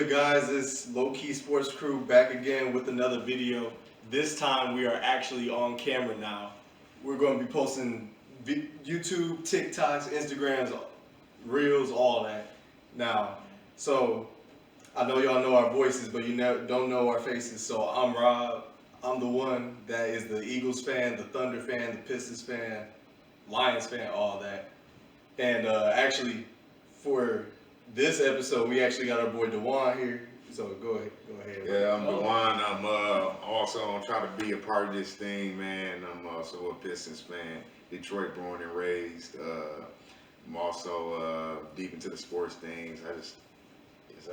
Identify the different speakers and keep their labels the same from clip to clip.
Speaker 1: good, guys? It's Low Key Sports Crew back again with another video. This time we are actually on camera now. We're going to be posting YouTube, TikToks, Instagrams, Reels, all that. Now, so I know y'all know our voices, but you don't know our faces. So I'm Rob. I'm the one that is the Eagles fan, the Thunder fan, the Pistons fan, Lions fan, all that. And actually, for this episode, we actually got our boy Dewan here. So go ahead.
Speaker 2: Yeah, I'm Dewan. I'm also trying to be a part of this thing, man. I'm also a Pistons fan, Detroit born and raised. I'm also deep into the sports things. It's
Speaker 3: It's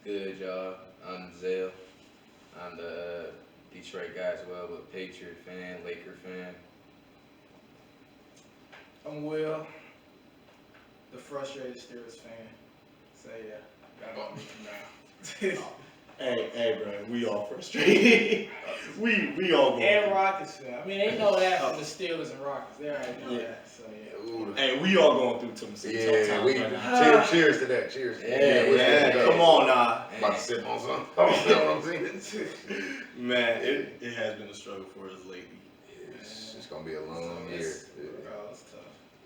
Speaker 3: good, y'all. I'm Zell. I'm the Detroit guy as well, but Patriot fan, Laker fan.
Speaker 4: I'm Will, the frustrated Steelers fan. So yeah, got on me now.
Speaker 1: Hey, bro, we all frustrated. we all going.
Speaker 4: And Rockets fan. I mean, they know that from the Steelers and Rockets. They already know that. So yeah.
Speaker 1: Hey, we all going through some tough times right now.
Speaker 2: Cheers to that. Cheers.
Speaker 1: Yeah. Come on now.
Speaker 2: About to sip on something.
Speaker 1: Man, it has been a struggle for us lately.
Speaker 2: It's gonna be a long year.
Speaker 4: It's tough.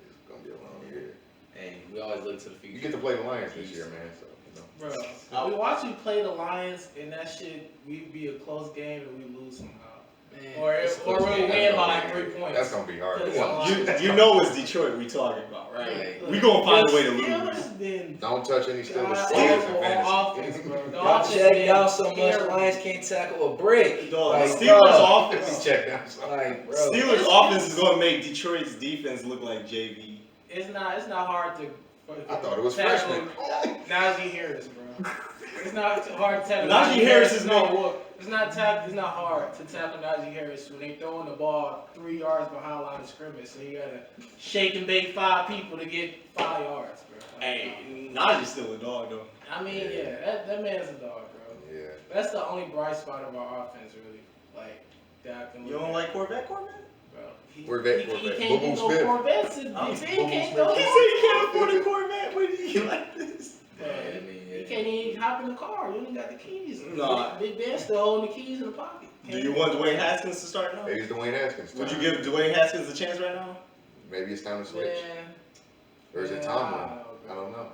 Speaker 2: It's gonna be a long year.
Speaker 3: Hey, we always look to the future.
Speaker 2: You get to play the Lions this year, man. So
Speaker 4: Bro, we watch you play the Lions, and that shit, we'd be a close game and we lose somehow.
Speaker 3: Man,
Speaker 4: Or we'll win by like 3 points.
Speaker 2: That's gonna be hard.
Speaker 1: You know it's Detroit we talking about, right? We gonna find a way to lose.
Speaker 2: Don't touch any Steelers
Speaker 4: offense, bro.
Speaker 3: Y'all checked out so much, Lions can't tackle a brick.
Speaker 1: Dog, the Steelers offense.
Speaker 2: Check down.
Speaker 3: Like, bro.
Speaker 1: Steelers offense is gonna make Detroit's defense look like JV.
Speaker 4: It's not hard to.
Speaker 2: I thought it was freshman.
Speaker 4: Najee Harris, bro. It's not hard to tackle.
Speaker 1: Najee Harris is no.
Speaker 4: It's not hard to tackle Najee Harris when they throwing the ball 3 yards behind line of scrimmage. So you gotta shake and bake 5 people to get 5 yards, bro.
Speaker 1: Hey, Najee's still a dog though.
Speaker 4: I mean, that man's a dog, bro.
Speaker 2: Yeah.
Speaker 4: That's the only bright spot of our offense, really. Like that I can.
Speaker 1: You don't like Corvette?
Speaker 4: Bro.
Speaker 2: Corvette.
Speaker 4: He can't get no Corvettes. He can't go.
Speaker 1: He said he can't afford a Corvette. What do you like this?
Speaker 4: He can't even hop in the car. You only got the keys.
Speaker 1: Nah.
Speaker 4: Big Ben still holding the keys in the pocket.
Speaker 1: Do you want Dwayne Haskins to start now?
Speaker 2: Maybe it's Dwayne Haskins.
Speaker 1: Would you give Dwayne Haskins a chance right now?
Speaker 2: Maybe it's time to switch.
Speaker 4: Yeah.
Speaker 2: Or is it Tomlin? I don't know.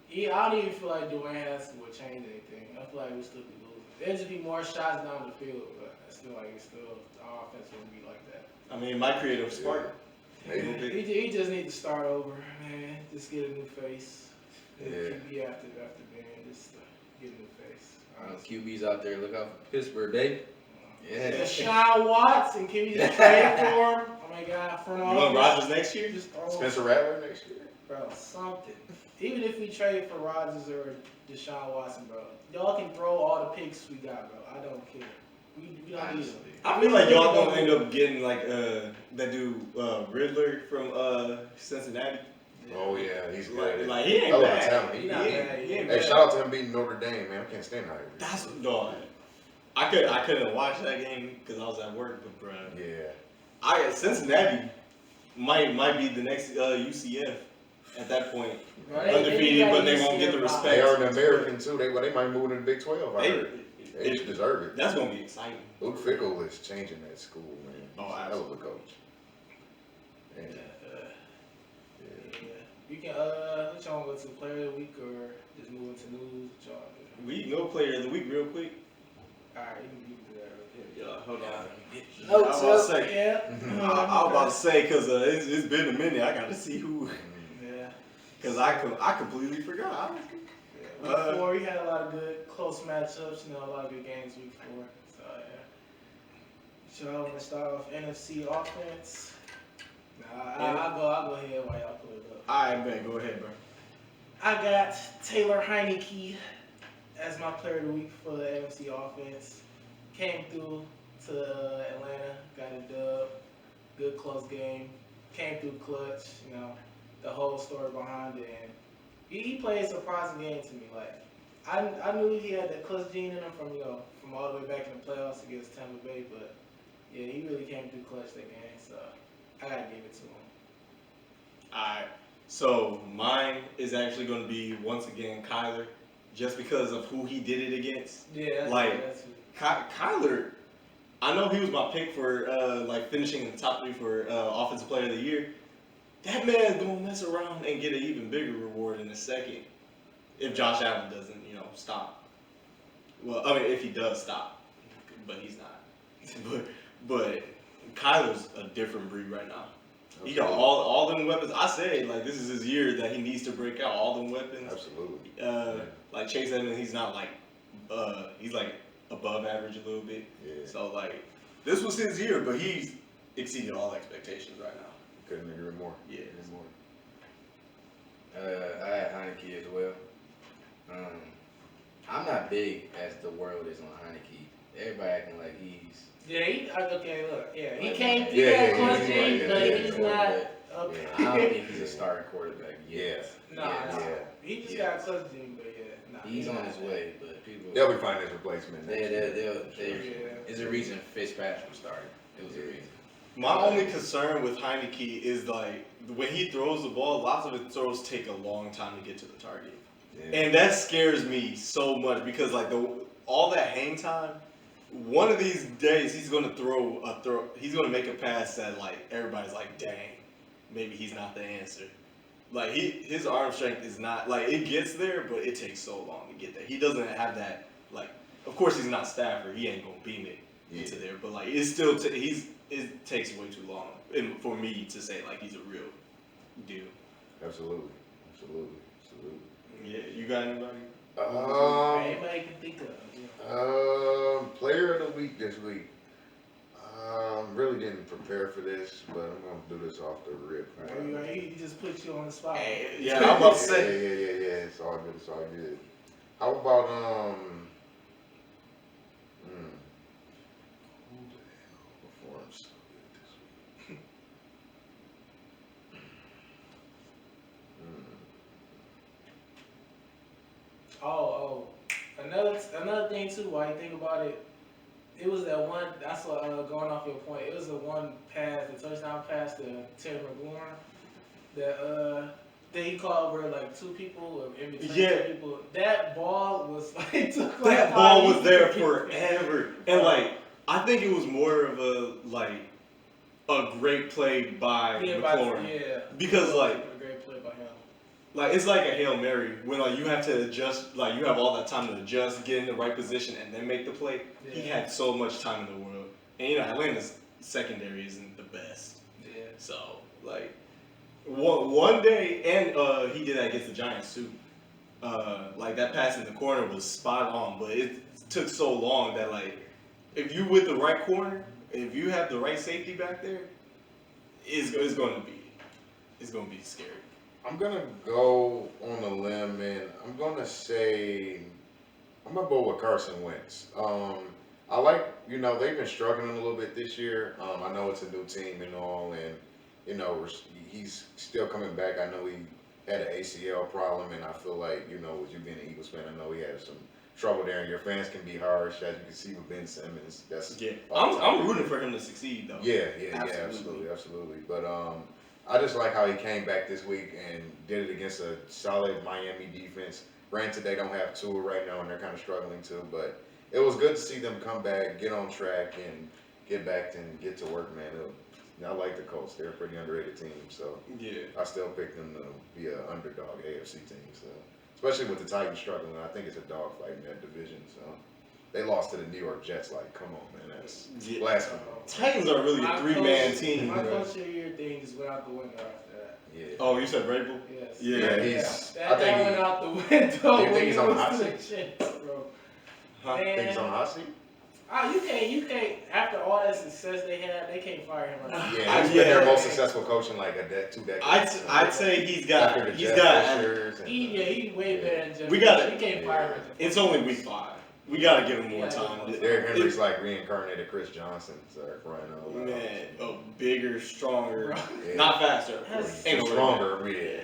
Speaker 4: I don't even feel like Dwayne Haskins would change anything. I feel like we still be losing. There'd just be more shots down the field, but I still like our offense wouldn't be like that.
Speaker 1: I mean, my creative spark.
Speaker 2: Maybe.
Speaker 4: He just needs to start over, man. Just get a new face.
Speaker 2: Yeah.
Speaker 4: QB after Ben, just get a new face.
Speaker 3: QB's out there, look out for Pittsburgh, baby. Yeah.
Speaker 4: Deshaun Watson, can you just trade for him? Oh my God, front office.
Speaker 1: You want Rodgers next year?
Speaker 4: Just throw
Speaker 2: Spencer Rattler next year.
Speaker 4: Bro, something. Even if we trade for Rodgers or Deshaun Watson, bro, y'all can throw all the picks we got, bro. I don't care. We don't need them.
Speaker 1: I feel like y'all gonna end up getting like that dude Riddler from Cincinnati.
Speaker 2: Oh yeah, he's good.
Speaker 1: Like he ain't
Speaker 2: I love
Speaker 1: bad.
Speaker 2: talent.
Speaker 1: He ain't
Speaker 2: Hey,
Speaker 1: bad.
Speaker 2: shout out to him beating Notre Dame, man. I can't stand that.
Speaker 1: That's dog. I couldn't watch that game because I was at work, but bro,
Speaker 2: Yeah.
Speaker 1: Cincinnati might be the next UCF at that point.
Speaker 4: Right.
Speaker 1: Undefeated, but they won't get the respect.
Speaker 2: They are an American too. They might move to the Big 12. They deserve it.
Speaker 1: That's gonna be exciting.
Speaker 2: Luke Fickell is changing that school, man.
Speaker 1: Oh,
Speaker 2: He's a hell of a coach.
Speaker 4: Yeah. You can what y'all want to go to player of the week or just move into news? What y'all do?
Speaker 1: We can go player of the week real quick.
Speaker 4: Alright, you can do that real quick.
Speaker 1: Yeah, hold on.
Speaker 3: No,
Speaker 1: I was about to say.
Speaker 4: Yeah.
Speaker 1: I was about to say because it's been a minute. I got to see who.
Speaker 4: Yeah.
Speaker 1: Because I completely forgot.
Speaker 4: Week 4, we had a lot of good close matchups. A lot of good games week 4. So yeah. Y'all want to start off NFC offense? I'll go ahead while y'all pull it up.
Speaker 1: Alright, man, go ahead, bro.
Speaker 4: I got Taylor Heineke as my player of the week for the NFC offense. Came through to Atlanta, got a dub. Good close game. Came through clutch, the whole story behind it. And he played a surprising game to me. Like I knew he had that clutch gene in him from all the way back in the playoffs against Tampa Bay, but yeah, he really came through clutch that game. So I gotta give it to him.
Speaker 1: Alright. So mine is actually going to be once again Kyler, just because of who he did it against.
Speaker 4: Yeah, that's
Speaker 1: Kyler, I know he was my pick for like finishing in the top 3 for offensive player of the year. That man's gonna mess around and get an even bigger reward in a second if Josh Allen doesn't, stop. Well, I mean, if he does stop, but he's not. but Kyler's a different breed right now. He got all them weapons. I say like this is his year that he needs to break out all them weapons.
Speaker 2: Absolutely.
Speaker 1: Like Chase Edmonds, he's not like he's like above average a little bit.
Speaker 2: Yeah.
Speaker 1: So like this was his year, but he's exceeded all expectations right now.
Speaker 2: Couldn't agree more.
Speaker 1: Yeah.
Speaker 3: I had Heineke as well. I'm not big as the world is on Heineke. Everybody acting like he's.
Speaker 4: Yeah, he
Speaker 3: Like,
Speaker 4: came
Speaker 2: yeah,
Speaker 4: close,
Speaker 2: yeah,
Speaker 4: but
Speaker 2: yeah,
Speaker 4: he's
Speaker 2: yeah,
Speaker 4: not
Speaker 3: Yeah,
Speaker 4: up.
Speaker 3: I don't think he's a starting quarterback yet.
Speaker 4: Nah,
Speaker 3: Yeah.
Speaker 4: he just
Speaker 3: Yeah.
Speaker 4: got close to him, but yeah, nah,
Speaker 3: He's on his way, but people.
Speaker 2: They'll be finding his replacement. next year.
Speaker 3: There's a reason Fitzpatrick started. It was a reason.
Speaker 1: My only concern with Heineke is like when he throws the ball, lots of his throws take a long time to get to the target.
Speaker 2: Yeah.
Speaker 1: And that scares me so much because like all that hang time, one of these days he's gonna he's gonna make a pass that like everybody's like, dang, maybe he's not the answer. Like his arm strength is not like it gets there, but it takes so long to get there. He doesn't have that like. Of course he's not Stafford. He ain't gonna beam it into there, but like it's still it takes way too long for me to say like he's a real deal.
Speaker 2: Absolutely.
Speaker 1: Yeah, you got anybody?
Speaker 4: Anybody can think of.
Speaker 2: Player of the week this week. Really didn't prepare for this, but I'm gonna do this off the rip.
Speaker 4: He just put you on the spot.
Speaker 1: Yeah, I'm about to say.
Speaker 2: Yeah. It's all good. How about who the hell performed so good this week?
Speaker 4: Another thing too. While you think about it, it was that one. That's what going off your point. It was the one pass, the touchdown pass to Tim McLaurin. That he called where like two people or in between two people. That ball was like took like
Speaker 1: That ball was there forever, and like I think it was more of a great play by McLaurin. Because like
Speaker 4: a great play by him.
Speaker 1: Like it's like a Hail Mary when like you have to adjust, like you have all that time to adjust, get in the right position, and then make the play.
Speaker 4: Yeah.
Speaker 1: He had so much time in the world, and Atlanta's secondary isn't the best.
Speaker 4: Yeah.
Speaker 1: So like one day, and he did that against the Giants too. Like that pass in the corner was spot on, but it took so long that like if you with the right corner, if you have the right safety back there, it's going to be scary.
Speaker 2: I'm gonna go on a limb and I'm gonna go with Carson Wentz. I like, they've been struggling a little bit this year. I know it's a new team and all, and he's still coming back. I know he had an ACL problem, and I feel like, with you being an Eagles fan, I know he had some trouble there. And your fans can be harsh, as you can see with Ben Simmons.
Speaker 1: I'm rooting for him to succeed though.
Speaker 2: Yeah, absolutely. But I just like how he came back this week and did it against a solid Miami defense. Granted, they don't have Tua right now, and they're kind of struggling too. But it was good to see them come back, get on track, and get back and get to work, man. I like the Colts. They're a pretty underrated team. So
Speaker 1: yeah,
Speaker 2: I still pick them to be an underdog AFC team. So especially with the Titans struggling, I think it's a dogfight in that division. So they lost to the New York Jets. Like, come on, man, that's blasphemy.
Speaker 1: Titans are really a three-man team.
Speaker 4: My coach of the year thing just went out the window after that.
Speaker 2: Yeah.
Speaker 1: Oh, you said Vrabel?
Speaker 4: Yes.
Speaker 1: Yeah,
Speaker 4: That went out the window.
Speaker 2: You think he's on the hot seat?
Speaker 4: Shit, bro.
Speaker 1: Huh?
Speaker 2: Think he's on the hot seat?
Speaker 4: You can't. After all that success they had, they can't fire him right now.
Speaker 2: Yeah, he's been their most successful coach in like 2 decades.
Speaker 1: I'd say he's got. He
Speaker 4: way better than Jeff.
Speaker 1: We got it.
Speaker 4: You can't fire him.
Speaker 1: It's only week 5. We gotta give him more time.
Speaker 2: Derrick Henry's like reincarnated Chris Johnson. Sorry, Brian.
Speaker 1: Man, bigger, stronger,
Speaker 2: Yeah.
Speaker 1: not faster.
Speaker 2: Ain't stronger. Yeah.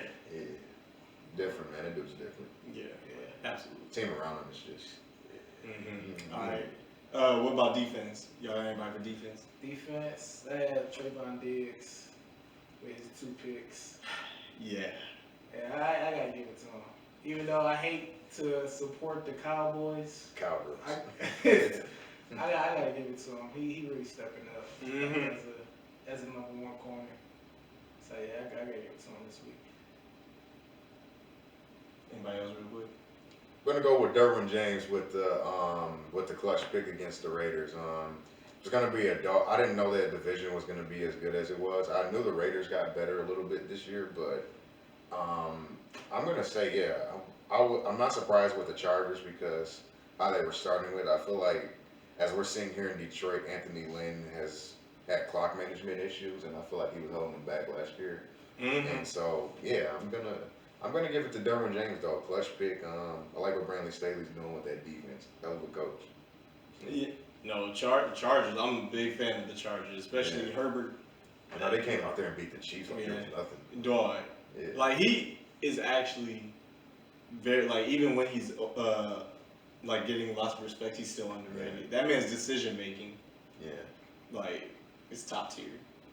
Speaker 2: Different, man. That dude's different.
Speaker 1: Yeah, absolutely.
Speaker 2: Team around him is just.
Speaker 1: Mm-hmm. All right. What about defense? Y'all got anybody for defense?
Speaker 4: Defense, I had Trayvon Diggs with his 2 picks.
Speaker 1: Yeah.
Speaker 4: Yeah, I gotta give it to him. Even though I hate to support the Cowboys,
Speaker 2: Cowboys.
Speaker 4: I gotta give it to him. He really stepping up
Speaker 1: Mhm.
Speaker 4: as a number one corner. So yeah, I gotta give it to him this week.
Speaker 1: Anybody else real quick?
Speaker 2: I'm gonna go with Derwin James with the clutch pick against the Raiders. It's gonna be a dog. I didn't know that division was gonna be as good as it was. I knew the Raiders got better a little bit this year, but I'm gonna say yeah. I'm not surprised with the Chargers because how they were starting with. I feel like as we're seeing here in Detroit, Anthony Lynn has had clock management issues, and I feel like he was holding them back last year.
Speaker 1: Mm-hmm.
Speaker 2: And so yeah, I'm gonna give it to Derwin James though. Clutch pick. I like what Brandon Staley's doing with that defense. Hell of a coach.
Speaker 1: Yeah. No, Chargers. I'm a big fan of the Chargers, especially
Speaker 2: Yeah.
Speaker 1: Herbert.
Speaker 2: I know they came out there and beat the Chiefs like there was nothing.
Speaker 1: Dog.
Speaker 2: Yeah.
Speaker 1: Like he is actually very like even when he's like getting lots of respect, he's still underrated. That man's decision making,
Speaker 2: Yeah.
Speaker 1: like, is top tier.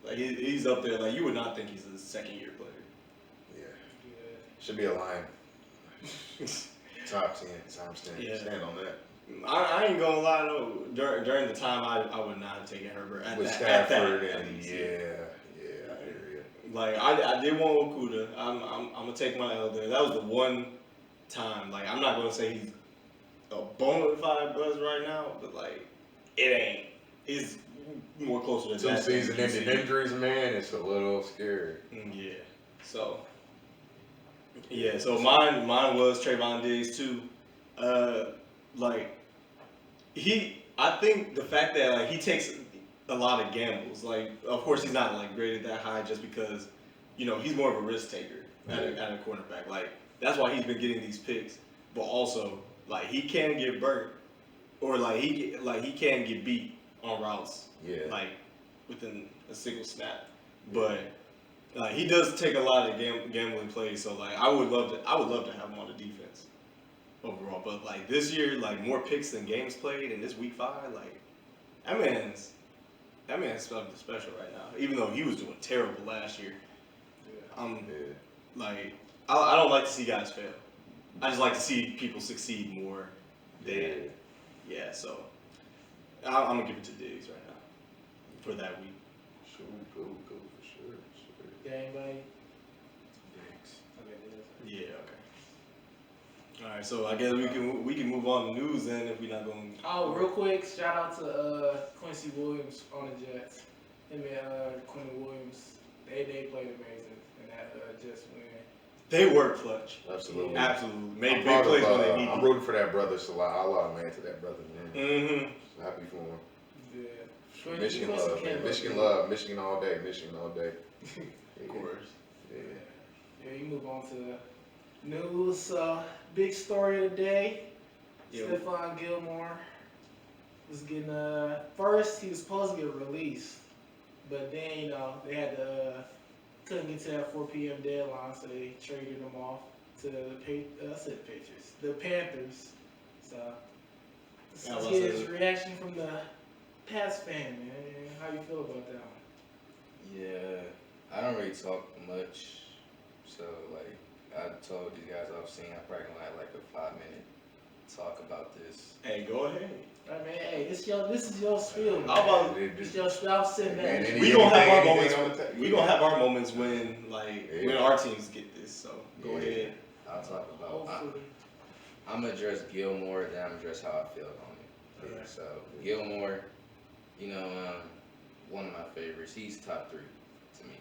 Speaker 1: Like he's up there. Like you would not think he's a second year player.
Speaker 2: Yeah.
Speaker 4: Yeah.
Speaker 2: Should be a line. Top 10. Times 10.
Speaker 1: Yeah.
Speaker 2: Stand on that.
Speaker 1: I ain't gonna lie though. During the time, I would not have taken Herbert at
Speaker 2: With
Speaker 1: that.
Speaker 2: Stafford
Speaker 1: at
Speaker 2: and
Speaker 1: least.
Speaker 2: yeah, I hear you.
Speaker 1: Like I did want Okuda. I'm gonna take my L there. That was the one time. Like I'm not gonna say he's a bona fide buzz right now, but like it ain't. He's more closer to
Speaker 2: Two
Speaker 1: that. than
Speaker 2: season-ending
Speaker 1: QC.
Speaker 2: injuries, man. It's a little scary.
Speaker 1: Yeah. So. Yeah. So mine was Trayvon Diggs too. Like I think the fact that like he takes a lot of gambles. Like of course he's not like graded that high just because he's more of a risk taker at a cornerback. Like that's why he's been getting these picks. But also like he can get burnt or like he can get beat on routes.
Speaker 2: Yeah.
Speaker 1: Like within a single snap. But he does take a lot of gambling plays. So like I would love to have him on the defense overall. But like this year, like more picks than games played, and this week 5, like that man's something special right now. Even though he was doing terrible last year, like I don't like to see guys fail. I just like to see people succeed more than So I'm gonna give it to Diggs right now for that week.
Speaker 2: Sure, go for sure.
Speaker 4: Yeah, anybody?
Speaker 2: Diggs.
Speaker 1: Yeah. Okay. All right. So I guess we can move on to news then if we're not going.
Speaker 4: Oh, real quick, shout out to Quincy Williams on the Jets. Him and Quentin Williams, they played amazing in that Jets win.
Speaker 1: They were clutch.
Speaker 2: Absolutely.
Speaker 1: Absolutely. Made
Speaker 2: I'm
Speaker 1: big
Speaker 2: proud
Speaker 1: plays
Speaker 2: of,
Speaker 1: when they needed.
Speaker 2: I'm rooting for that brother. So I love man to that brother, man.
Speaker 1: Mm-hmm.
Speaker 2: Happy for him.
Speaker 4: Yeah.
Speaker 2: Michigan
Speaker 4: Quincy
Speaker 2: love,
Speaker 4: came
Speaker 2: man.
Speaker 4: up
Speaker 2: Michigan
Speaker 4: big.
Speaker 2: love. Michigan all day. Michigan all day.
Speaker 1: Of course.
Speaker 2: Yeah.
Speaker 4: Yeah, you move on to news. Big story of the day.
Speaker 1: Yeah.
Speaker 4: Stephon Gilmore was getting first he was supposed to get released, but then they had to couldn't get to that 4 p.m. deadline, so they traded him off to the Panthers. So let's get his reaction from the Pats fan, man. How you feel about that one?
Speaker 3: Yeah, I don't really talk much, so like I told these guys I've seen, I probably gonna have like a 5-minute talk about this.
Speaker 1: Hey, go ahead.
Speaker 4: I mean, hey, this is your spiel. Man.
Speaker 1: How about
Speaker 4: It's your spiel. I'm sitting
Speaker 2: Man,
Speaker 4: back.
Speaker 1: we gonna have our
Speaker 2: anything
Speaker 1: moments.
Speaker 2: on the table?
Speaker 1: We gonna have our moments when when our teams get this. So go
Speaker 2: Yeah.
Speaker 1: ahead.
Speaker 3: I'll talk about.
Speaker 4: Hopefully.
Speaker 3: I'm gonna address Gilmore, then I'm gonna address how I feel on it.
Speaker 4: Alright.
Speaker 3: So Gilmore, one of my favorites. He's top 3 to me.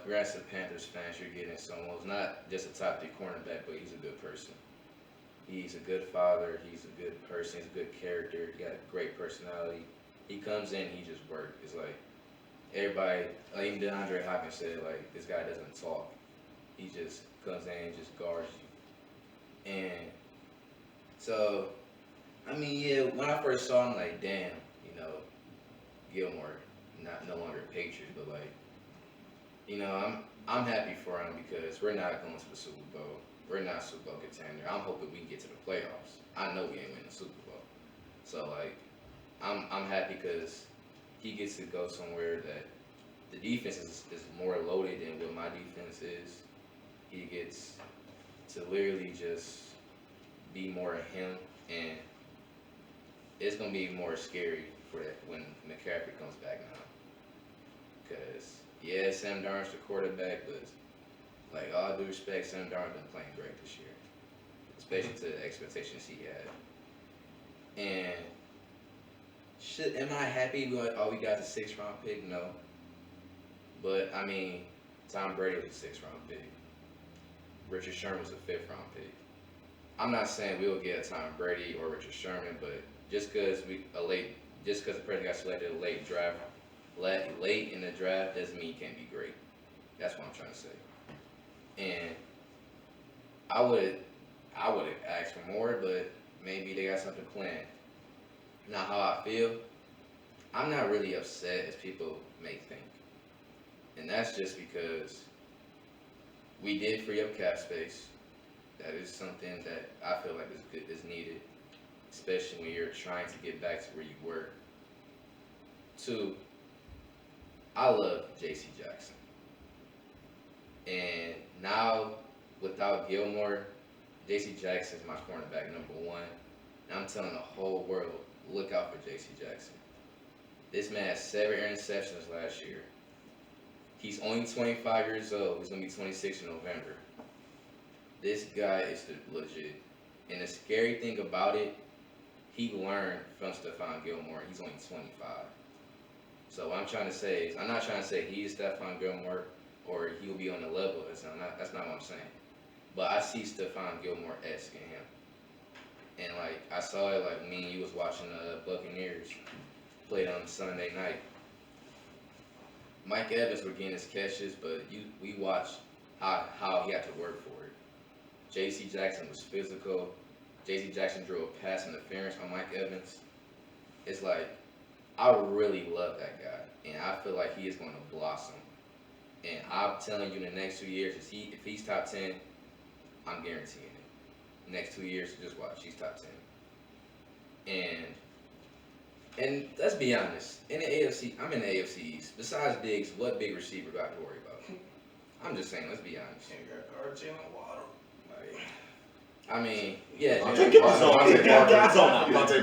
Speaker 3: Congrats to Panthers fans. You're getting someone who's not just a top 3 cornerback, but he's a good person. He's a good father. He's a good person. He's a good character. He got a great personality. He comes in, he just works. It's like everybody, like even DeAndre Hopkins said, like this guy doesn't talk. He just comes in and just guards you. And so, I mean, yeah, when I first saw him, like, damn, Gilmore, no longer a Patriot, but like, I'm happy for him because we're not going to the Super Bowl. We're not a Super Bowl contender. I'm hoping we can get to the playoffs. I know we ain't winning the Super Bowl. So like, I'm happy because he gets to go somewhere that the defense is more loaded than what my defense is. He gets to literally just be more of him, and it's gonna be more scary for that when McCaffrey comes back now. Cause yeah, Sam Darnold's the quarterback, but like all due respect, Sam Darnold's been playing great this year, especially to the expectations he had. And shit, am I happy with all we got the 6th round pick? No. But I mean, Tom Brady was a 6th round pick. Richard Sherman was a 5th round pick. I'm not saying we'll get a Tom Brady or Richard Sherman, but just because the President got selected late in the draft doesn't mean he can't be great. That's what I'm trying to say. And I would ask for more, but maybe they got something planned. Now, how I feel, I'm not really upset as people may think, and that's just because we did free up cap space. That is something that I feel like is needed, especially when you're trying to get back to where you were. 2, I love J.C. Jackson. And now, without Gilmore, J.C. Jackson is my cornerback #1. And I'm telling the whole world, look out for J.C. Jackson. This man had 7 interceptions last year. He's only 25 years old. He's going to be 26 in November. This guy is legit. And the scary thing about it, he learned from Stephon Gilmore. He's only 25. So what I'm trying to say is, I'm not trying to say he's Stephon Gilmore or he'll be on the level. That's not what I'm saying. But I see Stephon Gilmore-esque in him. And like I saw it like me and you was watching the Buccaneers play on Sunday night. Mike Evans were getting his catches, but we watched how he had to work for it. J.C. Jackson was physical. J.C. Jackson drew a pass interference on Mike Evans. It's like, I really love that guy, and I feel like he is going to blossom. And I'm telling you, in the next 2 years, if he's top 10, I'm guaranteeing it. Next 2 years, just watch, he's top 10. And let's be honest, in the AFC, I'm in the AFC East. Besides Diggs, what big receiver do I have to worry about? I'm just saying, let's be honest.
Speaker 4: Can't guard Jalen Waddle.
Speaker 3: I mean, yeah.
Speaker 1: Devontae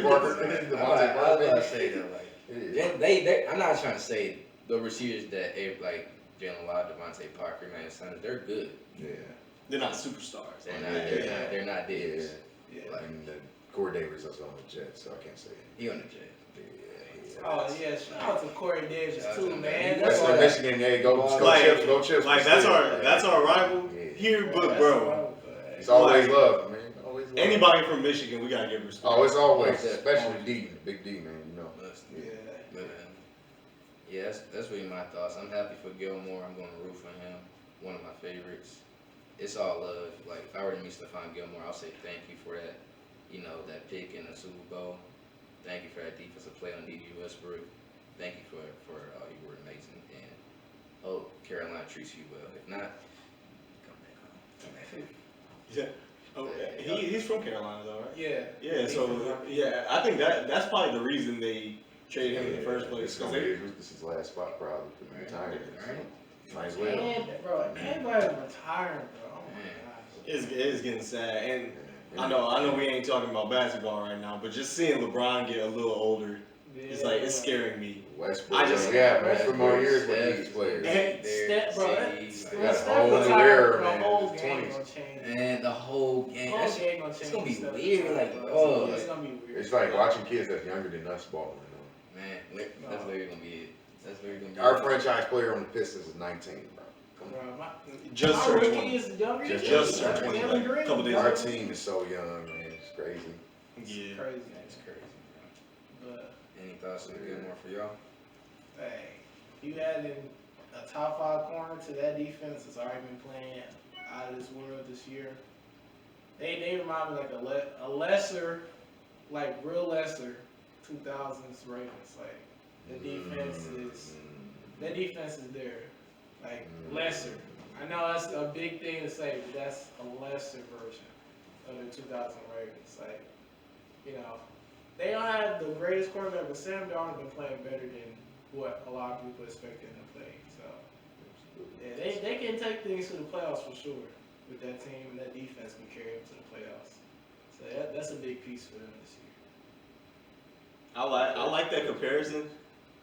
Speaker 1: Parker.
Speaker 3: I was about to say that, like, they I'm not trying to say the receivers that like Jalen Waddle, Devontae Parker, man, Sanders, they're good.
Speaker 2: Yeah.
Speaker 1: They're not superstars.
Speaker 3: They're not Diggs.
Speaker 2: Yeah. Like Corey Davis is on the Jets, so I can't say it.
Speaker 3: He on the Jets.
Speaker 4: Oh yeah, shout out to Corey Davis too, man.
Speaker 2: Western Michigan, yeah, go Chips.
Speaker 1: Like that's our rival here, but bro,
Speaker 2: it's always love, man. Always love.
Speaker 1: Anybody from Michigan, we gotta give respect.
Speaker 2: Oh, it's always, especially D, Big D, man. You know.
Speaker 3: Yeah, that's really my thoughts. I'm happy for Gilmore. I'm going to root for him. One of my favorites. It's all love. Like if I were to meet Stephon Gilmore, I'll say thank you for that. You know, that pick in the Super Bowl. Thank you for that defensive play on D.D. Westbrook. Thank you for you were amazing. And hope Carolina treats you well. If not, come back home.
Speaker 1: Yeah. Oh, he's from Carolina though, right?
Speaker 4: Yeah.
Speaker 1: Yeah. So yeah, I think that's probably the reason they traded him in the first place.
Speaker 2: This is his last spot probably for the retirement. Might as well.
Speaker 4: Bro, everybody retiring, bro. Oh my gosh.
Speaker 1: It's getting sad, and I know we ain't talking about basketball right now, but just seeing LeBron get a little older, it's like it's scaring me.
Speaker 2: Westbrook, for more years with these players.
Speaker 3: And the whole game, it's gonna be weird. Like,
Speaker 4: it's gonna be weird.
Speaker 2: It's like watching kids that's younger than us balling.
Speaker 3: Man, that's literally gonna be it. That's literally gonna be
Speaker 2: our franchise player on the Pistons is 19, bro.
Speaker 1: Just turned 20.
Speaker 2: Just
Speaker 1: turned 20. Like a couple days
Speaker 2: Our
Speaker 1: ago.
Speaker 2: team is so young, man. It's crazy.
Speaker 1: Yeah.
Speaker 3: It's crazy, bro.
Speaker 4: But
Speaker 3: Any thoughts on Gilmore for y'all?
Speaker 4: hey, you adding a top 5 corner to that defense that's already been playing out of this world this year. They remind me like a lesser, like real lesser 2000s Ravens. Like the defense is there. Like lesser. I know that's a big thing to say, but that's a lesser version of the 2000 Ravens. Like, you know, they don't have the greatest quarterback, but Sam Darnold been playing better than what a lot of people expect them to play. So yeah, they can take things to the playoffs for sure with that team, and that defense can carry them to the playoffs. So that's a big piece for them this year.
Speaker 1: I like that comparison.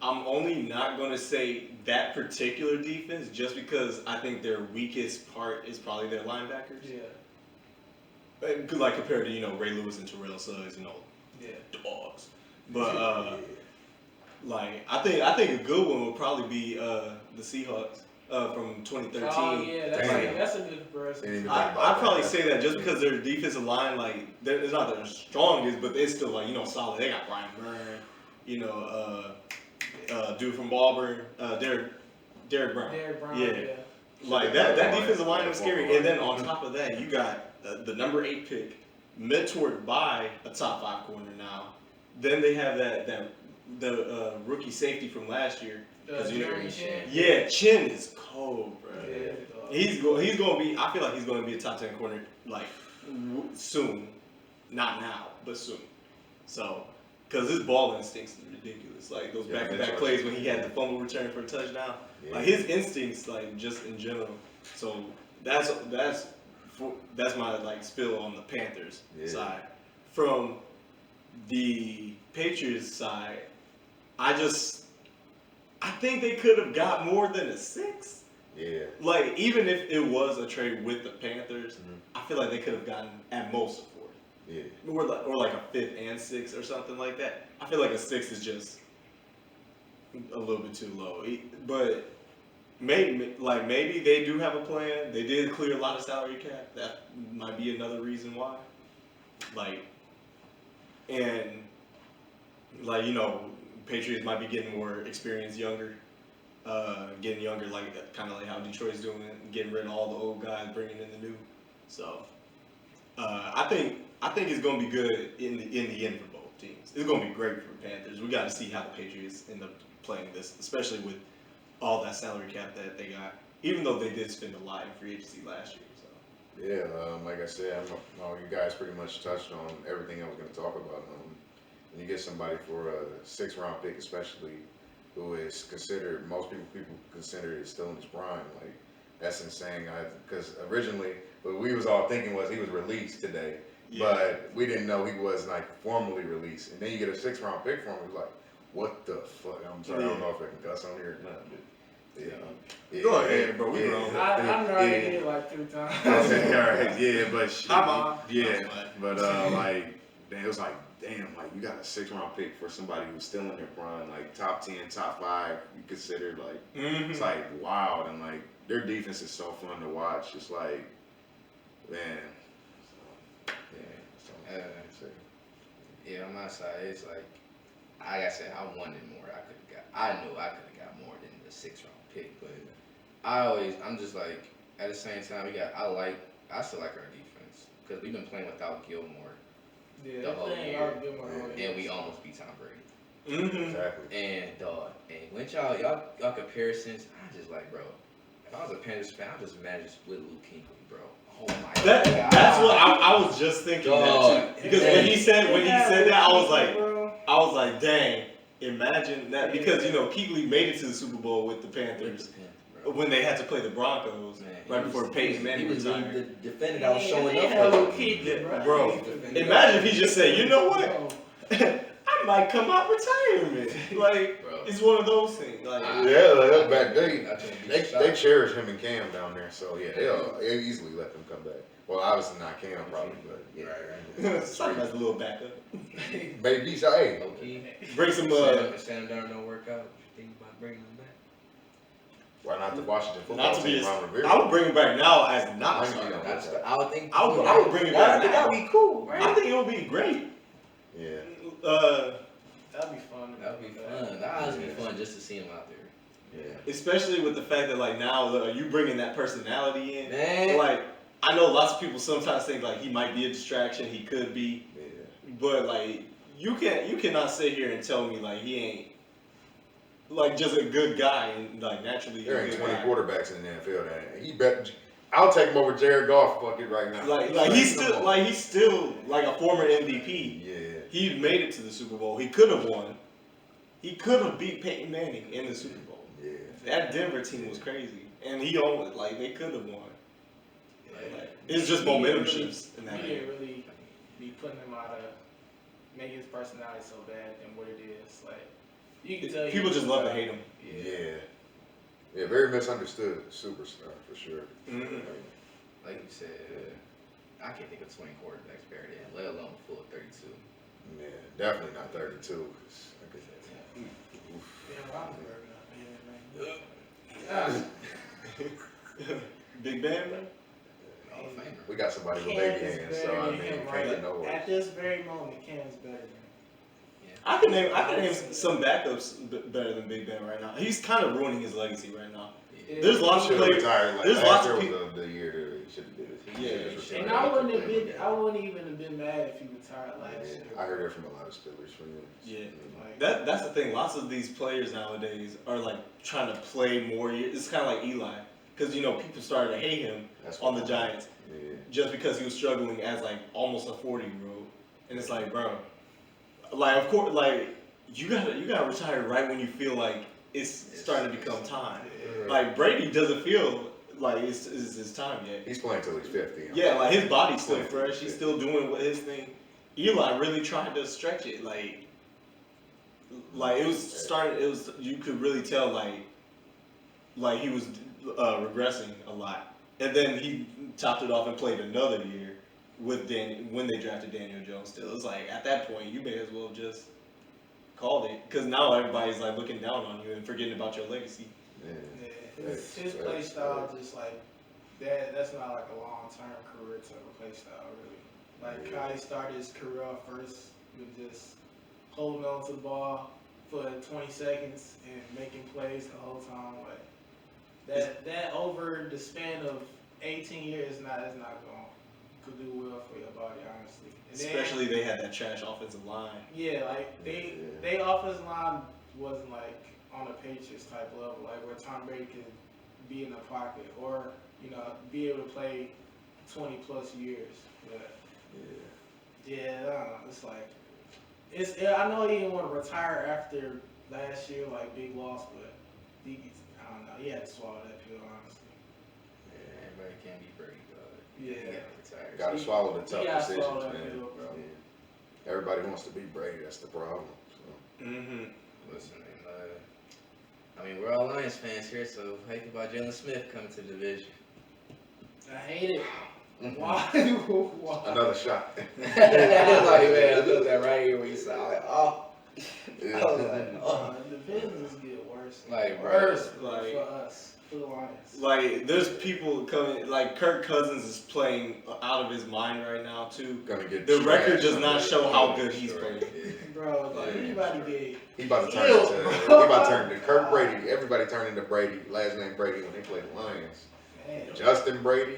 Speaker 1: I'm only not going to say that particular defense just because I think their weakest part is probably their linebackers.
Speaker 4: Yeah.
Speaker 1: Like compared to, Ray Lewis and Terrell Suggs,
Speaker 4: Yeah.
Speaker 1: dogs. But like I think a good one would probably be the Seahawks from 2013.
Speaker 4: Oh yeah, that's a good comparison.
Speaker 1: I'd probably say that just because their defensive line, like, it's not their strongest, but it's still like solid. They got Brian Byrne, dude from Auburn, Derek Brown.
Speaker 4: Derek Brown.
Speaker 1: Yeah.
Speaker 4: Yeah.
Speaker 1: Like that defensive line was scary, and then on top of that, you got the number 8 pick, mentored by a top 5 corner now. Then they have the rookie safety from last year.
Speaker 4: Jeremy Chin.
Speaker 1: Yeah, Chin is cold, bro.
Speaker 4: Yeah.
Speaker 1: He's going to be. I feel like he's going to be a top 10 corner like soon, not now, but soon. So, because his ball instincts is ridiculous. Like those back-to-back plays when he had the fumble return for a touchdown.
Speaker 2: Yeah.
Speaker 1: Like his instincts, like just in general. So that's my like spill on the Panthers side. From the Patriots side, I think they could have got more than a 6.
Speaker 2: Yeah.
Speaker 1: Like even if it was a trade with the Panthers, I feel like they could have gotten at most a 4th.
Speaker 2: Yeah.
Speaker 1: Or like a 5th and 6th or something like that. I feel like a 6 is just a little bit too low. But maybe they do have a plan. They did clear a lot of salary cap. That might be another reason why. Patriots might be getting more experienced, getting younger, like kind of like how Detroit's doing it, getting rid of all the old guys, bringing in the new. So I think it's going to be good in the end for both teams. It's going to be great for the Panthers. We got to see how the Patriots end up playing this, especially with all that salary cap that they got. Even though they did spend a lot in free agency last year. So
Speaker 2: Yeah, like I said, you guys pretty much touched on everything I was going to talk about. When you get somebody for a 6th-round pick, especially, who is considered, most people consider it still in his prime, like, that's insane. Because originally, what we was all thinking was he was released today, but we didn't know he was like formally released. And then you get a 6th-round pick from him, it's like, what the fuck? I'm sorry, I don't know if I can cuss on here or not, but
Speaker 1: go ahead, bro. We grown.
Speaker 4: I already did it like 3 times.
Speaker 2: It was like, damn, like you got a 6th-round pick for somebody who's still in their prime, like top 10, top 5, you consider like it's like wild, and like their defense is so fun to watch. It's like, man,
Speaker 3: On my side, it's like I said, I wanted more. I knew I could have got more than the 6th-round pick, but I'm just like, at the same time, I still like our defense because we've been playing without Gilmore.
Speaker 4: Yeah,
Speaker 3: the whole year, and we almost beat Tom Brady.
Speaker 2: Exactly.
Speaker 3: And when y'all comparisons, I just like, bro. If I was a Panthers fan, I just imagine with Luke Kuechly, bro. Oh my god.
Speaker 1: That's what I was just thinking that too. Because when he said that, I was like, dang, imagine that. Because Kuechly made it to the Super Bowl with the Panthers. When they had to play the Broncos right before Peyton Manning retired.
Speaker 5: He was the defender that was showing up for
Speaker 1: them. Bro, imagine if he just said, you know what? I might come out retirement. Like, it's one of those things. Like,
Speaker 2: back they cherish him and Cam down there. So, yeah, they'll easily let them come back. Well, obviously not Cam, probably, but yeah.
Speaker 1: Something has a little backup.
Speaker 2: Baby, so, hey.
Speaker 1: Bring some,
Speaker 3: if Sam Darnold don't work out, think about bringing him back.
Speaker 2: Why not the Washington football team?
Speaker 1: I would bring him back now as not starting.
Speaker 5: I would think.
Speaker 1: I would bring him back.
Speaker 5: That'd be cool, right?
Speaker 1: I think it would be great.
Speaker 2: Yeah.
Speaker 4: That'd be fun.
Speaker 3: That'd be fun. That'd be fun just to see him out there.
Speaker 2: Yeah.
Speaker 1: Especially with the fact that like now you bringing that personality in.
Speaker 3: Man.
Speaker 1: Like I know lots of people sometimes think like he might be a distraction. He could be.
Speaker 2: Yeah.
Speaker 1: But like you cannot sit here and tell me like he ain't. Like just a good guy and like naturally.
Speaker 2: There ain't 20 quarterbacks in the NFL that I'll take him over Jared Goff. Fuck it right now.
Speaker 1: Like he's still like a former MVP.
Speaker 2: Yeah.
Speaker 1: He made it to the Super Bowl. He could have won, He could have beat Peyton Manning in the Super Bowl.
Speaker 2: Yeah.
Speaker 1: That Denver team was crazy, and he almost like they could have won.
Speaker 4: Like,
Speaker 1: It's just
Speaker 4: we didn't
Speaker 1: momentum
Speaker 4: really-
Speaker 1: shifts in that
Speaker 4: We
Speaker 1: game.
Speaker 4: didn't really be putting him out of make his personality so bad than what it is. Like you can tell he
Speaker 1: People
Speaker 4: was
Speaker 1: just love to
Speaker 4: proud.
Speaker 1: hate him.
Speaker 2: Yeah, very misunderstood superstar for sure.
Speaker 1: Mhm.
Speaker 3: Like you said, I can't think of swing quarterbacks better than him, let alone full of 32.
Speaker 2: Yeah, definitely not 32. 'Cause I could-
Speaker 4: Ben Roethlisberger,
Speaker 1: Big Ben, man.
Speaker 3: Hall of Famer.
Speaker 2: We got somebody with
Speaker 4: Cam
Speaker 2: baby
Speaker 4: is
Speaker 2: hands,
Speaker 4: better
Speaker 2: so I
Speaker 4: than
Speaker 2: mean,
Speaker 4: him
Speaker 2: can't
Speaker 4: right
Speaker 2: get no worse.
Speaker 4: at this very moment. Cam's better than him.
Speaker 1: I can name some backups better than Big Ben right now. He's kind of ruining his legacy right now.
Speaker 3: Yeah.
Speaker 1: There's lots of
Speaker 2: Should have
Speaker 1: players.
Speaker 2: retired. Like
Speaker 1: there's
Speaker 2: last
Speaker 1: lots
Speaker 2: year
Speaker 1: of
Speaker 2: was
Speaker 1: people-
Speaker 2: the year that he should have did it. He
Speaker 1: Yeah.
Speaker 2: should've just
Speaker 4: And
Speaker 2: retired.
Speaker 4: I wouldn't even have been mad if he retired last
Speaker 2: Yeah,
Speaker 4: year.
Speaker 2: I heard that from a lot of Steelers fans.
Speaker 1: Yeah.
Speaker 4: Like,
Speaker 1: That's the thing. Lots of these players nowadays are like trying to play more years. It's kind of like Eli, because people started to hate him
Speaker 2: That's
Speaker 1: on the
Speaker 2: what-
Speaker 1: Giants
Speaker 2: Yeah.
Speaker 1: just because he was struggling as like almost a 40-year-old, and it's like, bro, like of course, like you gotta retire right when you feel like it's starting to become time. Like Brady doesn't feel like it's his time yet.
Speaker 2: He's playing till he's 50.
Speaker 1: Yeah, like his body's still
Speaker 2: Playing till
Speaker 1: fresh.
Speaker 2: he's
Speaker 1: He's
Speaker 2: 50.
Speaker 1: still doing what his thing. Eli really tried to stretch it, like it was starting. It was you could really tell like he was regressing a lot, and then he topped it off and played another year with when they drafted Daniel Jones. Still, it's like at that point you may as well just called it, because now everybody's like looking down on you and forgetting about your legacy.
Speaker 2: Yeah.
Speaker 4: yeah, his play style just like that. That's not like a long-term career type of play style, really. Like
Speaker 2: Yeah.
Speaker 4: how he started his career off first with just holding on to the ball for 20 seconds and making plays the whole time. Like that over the span of 18 years is not going could do well for your body, honestly. And then-
Speaker 1: Especially they had that trash offensive line.
Speaker 4: yeah, like they offensive line wasn't like on a Patriots type level, like where Tom Brady could be in the pocket or be able to play 20 plus years. But yeah, I don't know. It's like I know he didn't want to retire after last year, like big loss, but I don't know. He had to swallow that pill, honestly.
Speaker 3: Everybody can't be Brady, dog.
Speaker 4: Yeah.
Speaker 3: He got retired.
Speaker 2: Gotta swallow the tough
Speaker 4: You gotta
Speaker 2: decisions,
Speaker 4: swallow that
Speaker 2: man.
Speaker 4: pill, bro.
Speaker 2: Yeah. Everybody wants to be Brady. That's the problem. So.
Speaker 1: Mm-hmm.
Speaker 3: Listen, man, I mean, we're all Lions fans here, so how you think about Jalen Smith coming to the division?
Speaker 4: I hate it.
Speaker 2: Mhm.
Speaker 4: Why? Why?
Speaker 2: Another shot.
Speaker 3: Like, man, I felt that right here when you said, I was like, oh.
Speaker 2: Yeah.
Speaker 3: I was like, oh.
Speaker 4: The divisions get worse.
Speaker 3: Like, bro,
Speaker 4: worse
Speaker 1: like-
Speaker 4: for us, for the Lions.
Speaker 1: Like, there's people coming, like, Kirk Cousins is playing out of his mind right now, too.
Speaker 2: Gonna get
Speaker 1: The record
Speaker 2: trashed
Speaker 1: does
Speaker 2: on
Speaker 1: not
Speaker 2: this.
Speaker 1: show how good he's
Speaker 3: Straight,
Speaker 1: playing.
Speaker 3: yeah.
Speaker 4: Bro, like,
Speaker 3: Yeah,
Speaker 4: anybody
Speaker 3: sure.
Speaker 4: get
Speaker 2: He about to turn
Speaker 4: Ew,
Speaker 2: into
Speaker 4: bro.
Speaker 2: he about to turn into Kirk Brady. Everybody turned into Brady, last name Brady when they played the Lions.
Speaker 4: man.
Speaker 2: Justin Brady.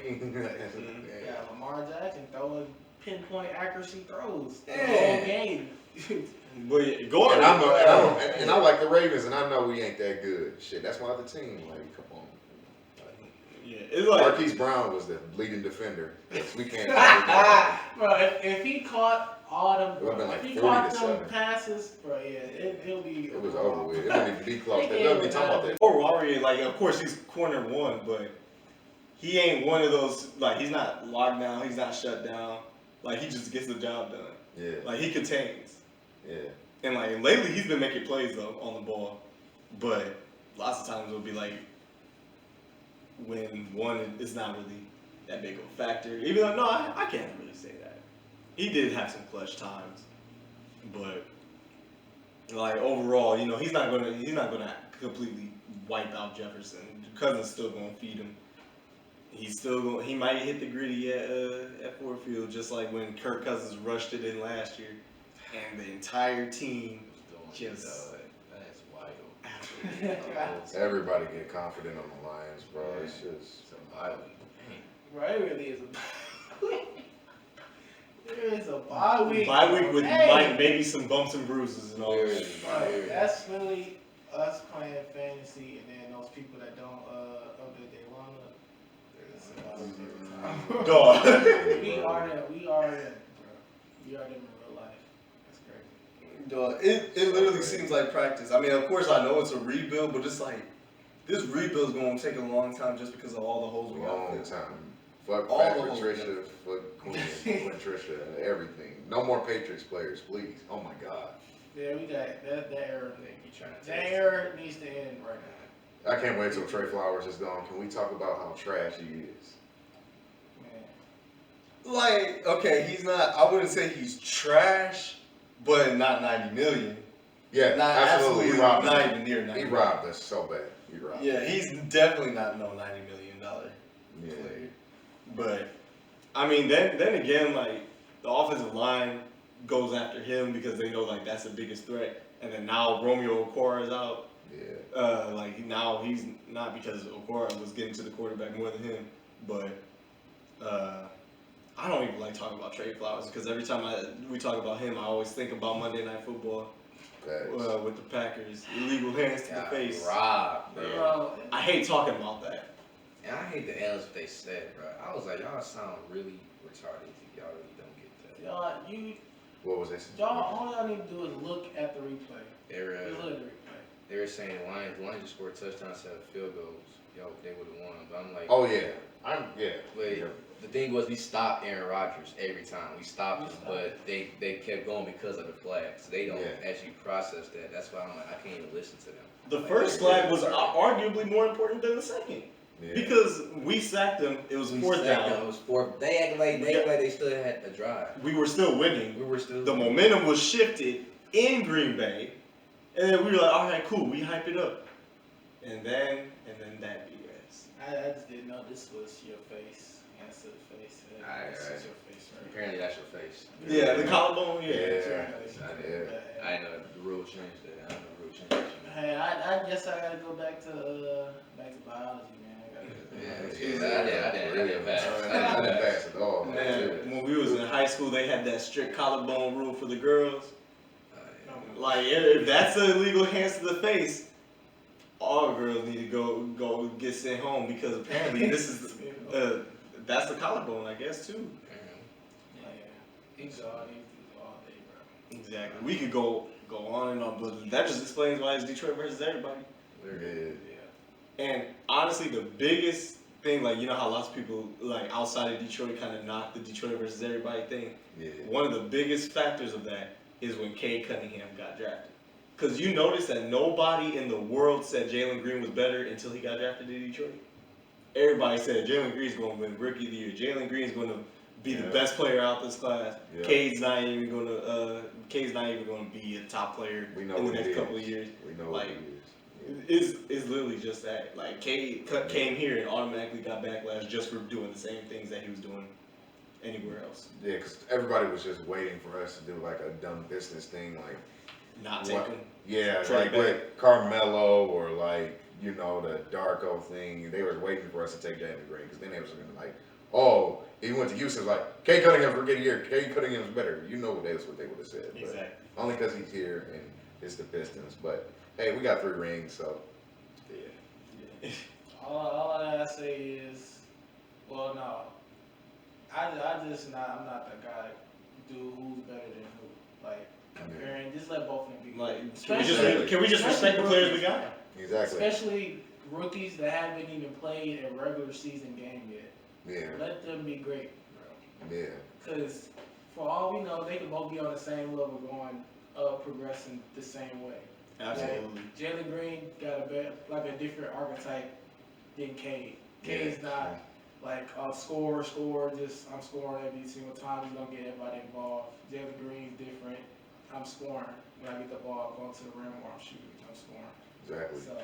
Speaker 4: Yeah, Lamar Jackson throwing pinpoint accuracy throws the
Speaker 3: Yeah.
Speaker 4: whole game.
Speaker 1: But yeah, go
Speaker 2: And
Speaker 1: on.
Speaker 2: I like the Ravens, and I know we ain't that good. Shit, that's my other team. Like, come on.
Speaker 1: Yeah, it's like,
Speaker 2: Marquise Brown was the leading defender. We can't. talk about
Speaker 4: Bro, if he caught all them,
Speaker 2: It would've been
Speaker 4: if
Speaker 2: like
Speaker 4: he
Speaker 2: 40
Speaker 4: caught
Speaker 2: to
Speaker 4: them
Speaker 2: 7.
Speaker 4: passes, bro, yeah, it'll be.
Speaker 2: it was over with. It wouldn't even be close.
Speaker 4: They
Speaker 2: They wouldn't be
Speaker 4: can't
Speaker 2: talking about
Speaker 4: even
Speaker 2: that.
Speaker 1: or Warrior, like, of course he's corner one, but he ain't one of those, like, he's not locked down, he's not shut down. Like, he just gets the job done.
Speaker 2: Yeah,
Speaker 1: Like, he contains.
Speaker 2: yeah.
Speaker 1: And, like, lately he's been making plays, though, on the ball. But lots of times it'll be, like, when one is not really that big of a factor. Even though, no, I can't really say that. He did have some clutch times. But, like, overall, he's not gonna completely wipe out Jefferson. Cousins still gonna feed him. He might hit the gritty at Ford Field, just like when Kirk Cousins rushed it in last year, and the entire team just
Speaker 3: That's wild.
Speaker 1: absolutely.
Speaker 2: Everybody get confident on the Lions, bro. It's just.
Speaker 3: So wild.
Speaker 4: Bro, it really is there is a bye week.
Speaker 1: Bye week with
Speaker 4: Hey.
Speaker 1: like maybe some bumps and bruises and all that.
Speaker 4: Right, that's really us playing fantasy, and then those people that don't update their lineup.
Speaker 1: Dog.
Speaker 4: We are them, bro. We are them in real life. That's crazy.
Speaker 1: Dog, it literally seems like practice. I mean, of course, I know it's a rebuild, but it's like this rebuild's going to take a long time just because of all the holes we got.
Speaker 2: Long time. Fuck
Speaker 1: All
Speaker 2: Fat
Speaker 1: the holes.
Speaker 2: Patricia, fuck Queen, Patricia, everything. No more Patriots players, please. Oh my God.
Speaker 4: Yeah, we got that era.
Speaker 3: They be trying to
Speaker 4: That
Speaker 3: take
Speaker 4: era needs to end right now.
Speaker 2: I can't wait till Trey Flowers is gone. Can we talk about how trash he is?
Speaker 4: Man.
Speaker 1: Like, okay, he's not. I wouldn't say he's trash, but not 90 million.
Speaker 2: Yeah,
Speaker 1: Not
Speaker 2: absolutely.
Speaker 1: absolutely
Speaker 2: He robbed
Speaker 1: not
Speaker 2: us.
Speaker 1: even near 90
Speaker 2: He
Speaker 1: million.
Speaker 2: robbed us so bad. He robbed
Speaker 1: Yeah,
Speaker 2: us.
Speaker 1: he's definitely not no $90 million
Speaker 2: Yeah.
Speaker 1: player. But I mean, then again, like the offensive line goes after him because they know like that's the biggest threat. And then now Romeo Okwara is out.
Speaker 2: Yeah.
Speaker 1: Like now he's not because Okwara was getting to the quarterback more than him. But I don't even like talking about Trey Flowers because every time we talk about him, I always think about Monday Night Football
Speaker 2: Facts.
Speaker 1: with the Packers, illegal hands to the face.
Speaker 3: Rob, man.
Speaker 4: Bro,
Speaker 1: I hate talking about that.
Speaker 3: And I hate the L's what they said, bro. I was like, y'all sound really retarded if y'all really don't get that.
Speaker 4: y'all,
Speaker 2: What was this?
Speaker 4: all y'all need to do is look at the replay.
Speaker 3: They were,
Speaker 4: Just look at the replay.
Speaker 3: they were saying the Lions just scored touchdowns instead of field goals. Yo, they would have won. But I'm like,
Speaker 2: Oh yeah. Yeah.
Speaker 3: But
Speaker 2: Yeah.
Speaker 3: the thing was, we stopped Aaron Rodgers every time. We stopped him, but they kept going because of the flags. They don't
Speaker 2: Yeah.
Speaker 3: actually process that. That's why I'm like, I can't even listen to them.
Speaker 1: The first flag was arguably more important than the second.
Speaker 2: Yeah.
Speaker 1: Because we sacked them, it was fourth down.
Speaker 3: It was fourth. They act like they still had a drive.
Speaker 1: We were still winning.
Speaker 3: We were still.
Speaker 1: The momentum was shifted in Green Bay, and then we were like, all right, cool, we hype it up, and then that BS.
Speaker 4: I just didn't know this was your face. Answer the face. This is your face, right?
Speaker 3: Apparently that's your face.
Speaker 1: Yeah, the collarbone. Yeah.
Speaker 3: I didn't know the rule changed that. I don't know the rule changed.
Speaker 4: Hey, I guess I gotta go back to biology, man.
Speaker 3: I didn't pass.
Speaker 2: I didn't pass at all.
Speaker 1: Man, when we was in high school, they had that strict collarbone rule for the girls. Like, if that's an illegal hands to the face, all girls need to go get sent home because apparently this is that's the collarbone, I guess, too.
Speaker 4: Yeah, he's all day, bro.
Speaker 1: Exactly. We could go on and on, but that just explains why it's Detroit versus everybody.
Speaker 2: Yeah.
Speaker 1: And honestly, the biggest thing, like, you know how lots of people, like, outside of Detroit kind of knock the Detroit versus everybody thing?
Speaker 2: Yeah.
Speaker 1: One of the biggest factors of that is when Cade Cunningham got drafted. Because you notice that nobody in the world said Jalen Green was better until he got drafted to Detroit. Everybody said Jalen Green's going to win Rookie of the Year. Jalen Green's going to be the best player out this class.
Speaker 2: Yeah.
Speaker 1: Cade's not even going to be a top player
Speaker 2: We know
Speaker 1: in the
Speaker 2: what
Speaker 1: next
Speaker 2: it
Speaker 1: couple
Speaker 2: is.
Speaker 1: of years.
Speaker 2: We know
Speaker 1: Like,
Speaker 2: what it is.
Speaker 1: It's literally just that. Like, Cade came here and automatically got backlash just for doing the same things that he was doing anywhere else.
Speaker 2: Yeah, because everybody was just waiting for us to do like a dumb business thing, like
Speaker 1: Not
Speaker 2: What?
Speaker 1: taking.
Speaker 2: yeah,
Speaker 1: Trade
Speaker 2: like
Speaker 1: back.
Speaker 2: with Carmelo or like the Darko thing. They were waiting for us to take Jalen Green because then they was gonna like, oh, he went to Houston, like Cade Cunningham's rookie of the year. Cade Cunningham's better. You know that's what they would have said. But
Speaker 1: Exactly.
Speaker 2: only because he's here and it's the Pistons. But hey, we got 3 rings, so
Speaker 1: Yeah.
Speaker 4: All I gotta say is, well, no, I'm not the guy to do who's better than who. Like comparing, just let both of them be.
Speaker 1: Like,
Speaker 4: Especially-
Speaker 1: can we just respect the players we got?
Speaker 2: exactly.
Speaker 4: Especially rookies that haven't even played a regular season game yet.
Speaker 2: Yeah,
Speaker 4: Let them be great, bro.
Speaker 2: yeah,
Speaker 4: Because for all we know, they could both be on the same level, going up, progressing the same way.
Speaker 1: Absolutely.
Speaker 4: Jalen Green got a different archetype than Cade. Cade's not like score, just I'm scoring every single time. He's gonna get everybody involved. Jalen Green's different. I'm scoring when I get the ball, going to the rim or I'm shooting. I'm scoring.
Speaker 2: exactly.
Speaker 4: So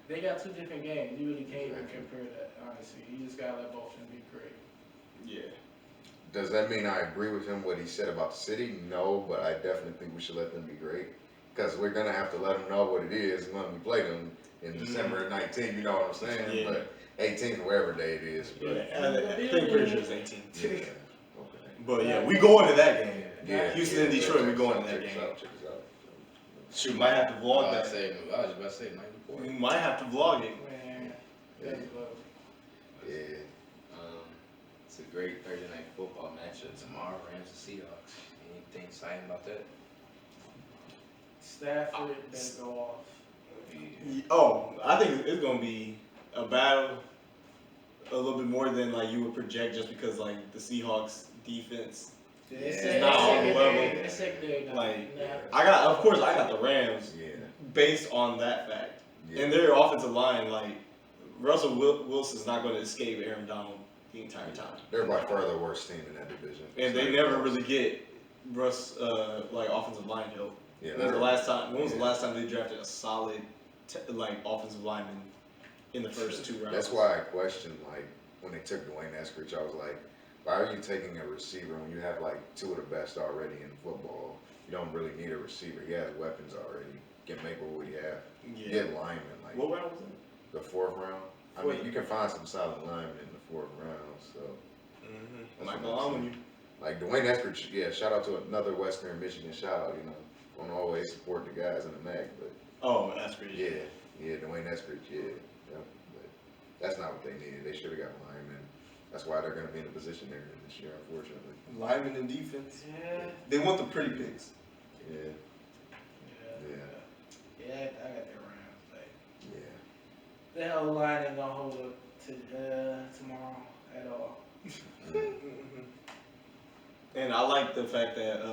Speaker 4: they got 2 different games. You really can't even compare that, honestly. You just gotta let both of them be great.
Speaker 1: Yeah.
Speaker 2: Does that mean I agree with him what he said about the city? No, but I definitely think we should let them be great. Because we're going to have to let them know what it is when we play them in December 19th, you know what I'm saying?
Speaker 1: Yeah.
Speaker 2: But 18th, whatever day it is. But,
Speaker 1: I think pretty sure it's 18.
Speaker 2: yeah. Okay.
Speaker 1: But yeah, we going to that game.
Speaker 2: Yeah.
Speaker 1: Houston and Detroit, we going to that
Speaker 2: check
Speaker 1: game.
Speaker 2: Check this out.
Speaker 1: Shoot, might have to vlog
Speaker 3: I
Speaker 1: that.
Speaker 3: was just about to say night before.
Speaker 1: We might have to vlog it.
Speaker 4: Man,
Speaker 2: Yeah.
Speaker 4: that's love.
Speaker 2: Yeah.
Speaker 3: It's a great Thursday night football matchup tomorrow. Rams and Seahawks. Anything exciting about that?
Speaker 4: Stafford, then go off.
Speaker 1: Oh, I think it's gonna be a battle, a little bit more than like you would project, just because like the Seahawks defense.
Speaker 4: It's
Speaker 1: not on the level.
Speaker 4: It's secondary now.
Speaker 1: Like,
Speaker 4: Nah.
Speaker 1: of course, I got the Rams
Speaker 2: Yeah.
Speaker 1: based on that fact,
Speaker 2: Yeah.
Speaker 1: and their offensive line, like Russell Wilson's not going to escape Aaron Donald the entire time,
Speaker 2: They're by far the worst team in that division.
Speaker 1: and they never really get Russ like offensive line help.
Speaker 2: Yeah.
Speaker 1: When was the last time they drafted a solid like offensive lineman in the first 2 rounds?
Speaker 2: That's why I questioned, like, when they took Dwayne Eskridge, I was like, why are you taking a receiver when you have like 2 of the best already in football? You don't really need a receiver. He has weapons already. Can make what we have.
Speaker 1: Yeah.
Speaker 2: Get linemen. Like,
Speaker 1: What round was it?
Speaker 2: the 4th round. I mean, you can find some solid linemen in the 4th round. So,
Speaker 1: Mm-hmm. Not gonna lie on you.
Speaker 2: like Dwayne Eskridge, yeah. Shout out to another Western Michigan shout out. You know, don't always support the guys in the MAC, but
Speaker 1: Oh, that's great.
Speaker 2: yeah, Dwayne Eskridge, yeah. But that's not what they needed. They should have got linemen. That's why they're going to be in the position they're in this year, unfortunately.
Speaker 1: Lineman and defense.
Speaker 4: Yeah.
Speaker 1: They want the pretty picks.
Speaker 2: Yeah,
Speaker 4: Yeah, I got the Rams. Like,
Speaker 2: yeah.
Speaker 4: the whole line ain't gonna hold up to tomorrow at all.
Speaker 1: And I like the fact that,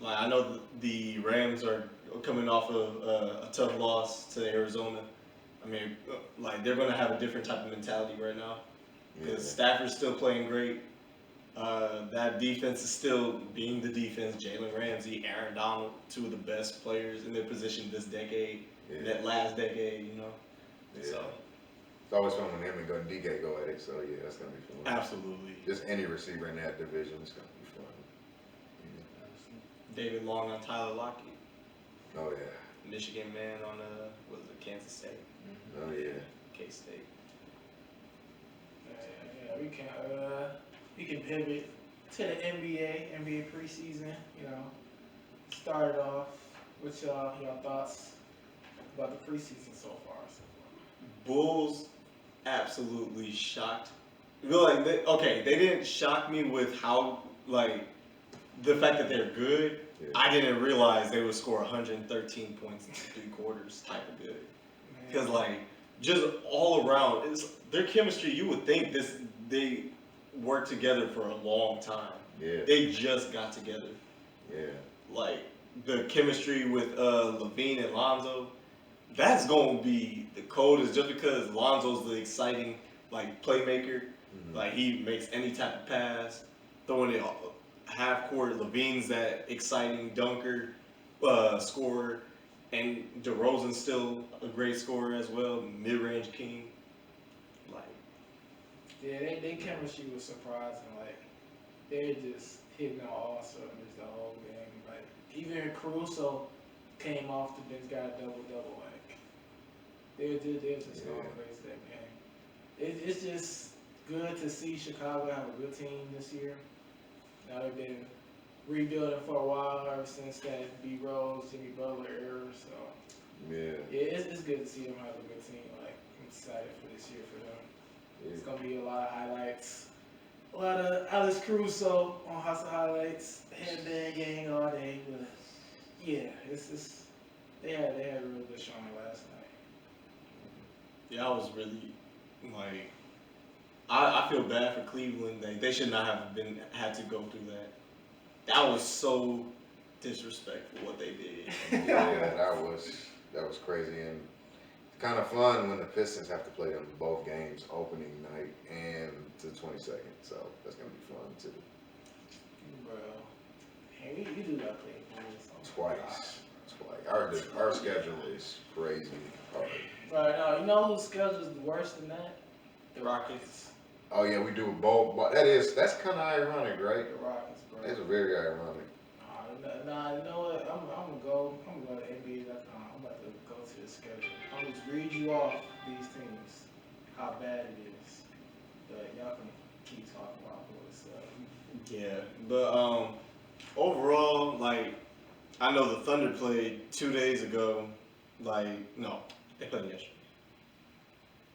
Speaker 1: like, I know the Rams are coming off of a tough loss to Arizona. I mean, like, they're going to have a different type of mentality right now. Because Stafford's still playing great. That defense is still being the defense. Jalen Ramsey, Aaron Donald, 2 of the best players in their position this decade, that last decade, you know.
Speaker 2: Yeah.
Speaker 1: So,
Speaker 2: It's always fun when him and DK go at it, so yeah, that's going to be fun.
Speaker 1: absolutely.
Speaker 2: Just any receiver in that division is going to be fun.
Speaker 1: David Long on Tyler Lockett.
Speaker 2: Oh, yeah.
Speaker 1: Michigan man on what was it, Kansas State,
Speaker 2: Oh, yeah.
Speaker 1: K-State.
Speaker 4: Yeah, we can pivot to the NBA preseason. You know, start off with y'all thoughts about the preseason so far.
Speaker 1: Bulls absolutely shocked. Like, they didn't shock me with how, like, the fact that they're good.
Speaker 2: Yeah.
Speaker 1: I didn't realize they would score 113 points in 3 quarters type of good. Because, like, just all around, their chemistry, you would think they worked together for a long time.
Speaker 2: Yeah.
Speaker 1: They just got together.
Speaker 2: Yeah.
Speaker 1: Like, the chemistry with Levine and Lonzo, that's going to be the coldest, just because Lonzo's the exciting, like, playmaker.
Speaker 2: Mm-hmm.
Speaker 1: Like, he makes any type of pass, throwing it half court. Levine's that exciting dunker, scorer, and DeRozan's still a great scorer as well, mid-range king. Like,
Speaker 4: Yeah, they chemistry was surprising. Like, they're just hitting on all cylinders the whole game. Like, even Caruso came off the bench, got a double-double. Like, they're just going crazy that game. It's just good to see Chicago have a good team this year. Now they've been rebuilding for a while ever since that B Rose, Jimmy Butler era. So
Speaker 2: Yeah.
Speaker 4: it's good to see them have a good team. Like, I'm excited for this year for them. It's gonna be a lot of highlights. A lot of Alex Caruso on House of Highlights, headband gang all day. But yeah, they had a real good showing last night.
Speaker 1: yeah, I was really, like, I feel bad for Cleveland. They should not have had to go through that. That was so disrespectful what they did.
Speaker 2: Yeah, that was crazy, and it's kind of fun when the Pistons have to play them both games, opening night and the 22nd. So that's gonna be fun too.
Speaker 4: Bro, hey, you do that play
Speaker 2: Twice. Our schedule is crazy hard.
Speaker 4: Right now, you know whose schedule is worse than that?
Speaker 1: The Rockets.
Speaker 2: Oh yeah, we do it both. But that's kind of ironic, right?
Speaker 4: The Rockets, bro.
Speaker 2: It's very ironic.
Speaker 4: Nah, you know what? I'm gonna go to NBA.com. I'm about to go to the schedule. I'm gonna just read you off these teams, how bad it is. But y'all can keep talking about what it's
Speaker 1: Yeah, but overall, like, I know the Thunder played 2 days ago. Like, no, they played yesterday.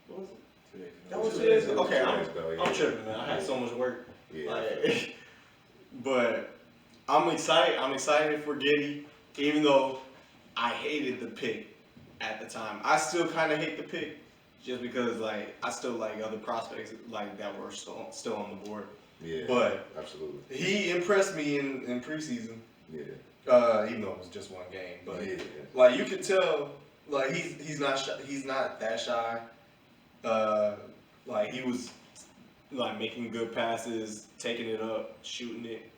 Speaker 1: What was it? That was 2 days ago. Okay, I'm tripping, man. I had so much work.
Speaker 2: Yeah.
Speaker 1: Like, but I'm excited. I'm excited for Giddey, even though I hated the pick at the time. I still kind of hate the pick just because like I still like other prospects like that were still on the board.
Speaker 2: Yeah,
Speaker 1: But
Speaker 2: absolutely.
Speaker 1: he impressed me in preseason.
Speaker 2: Yeah,
Speaker 1: Even though it was just one game, but
Speaker 2: yeah,
Speaker 1: like you could tell, like he's not he's not that shy. Like he was like making good passes, taking it up, shooting it.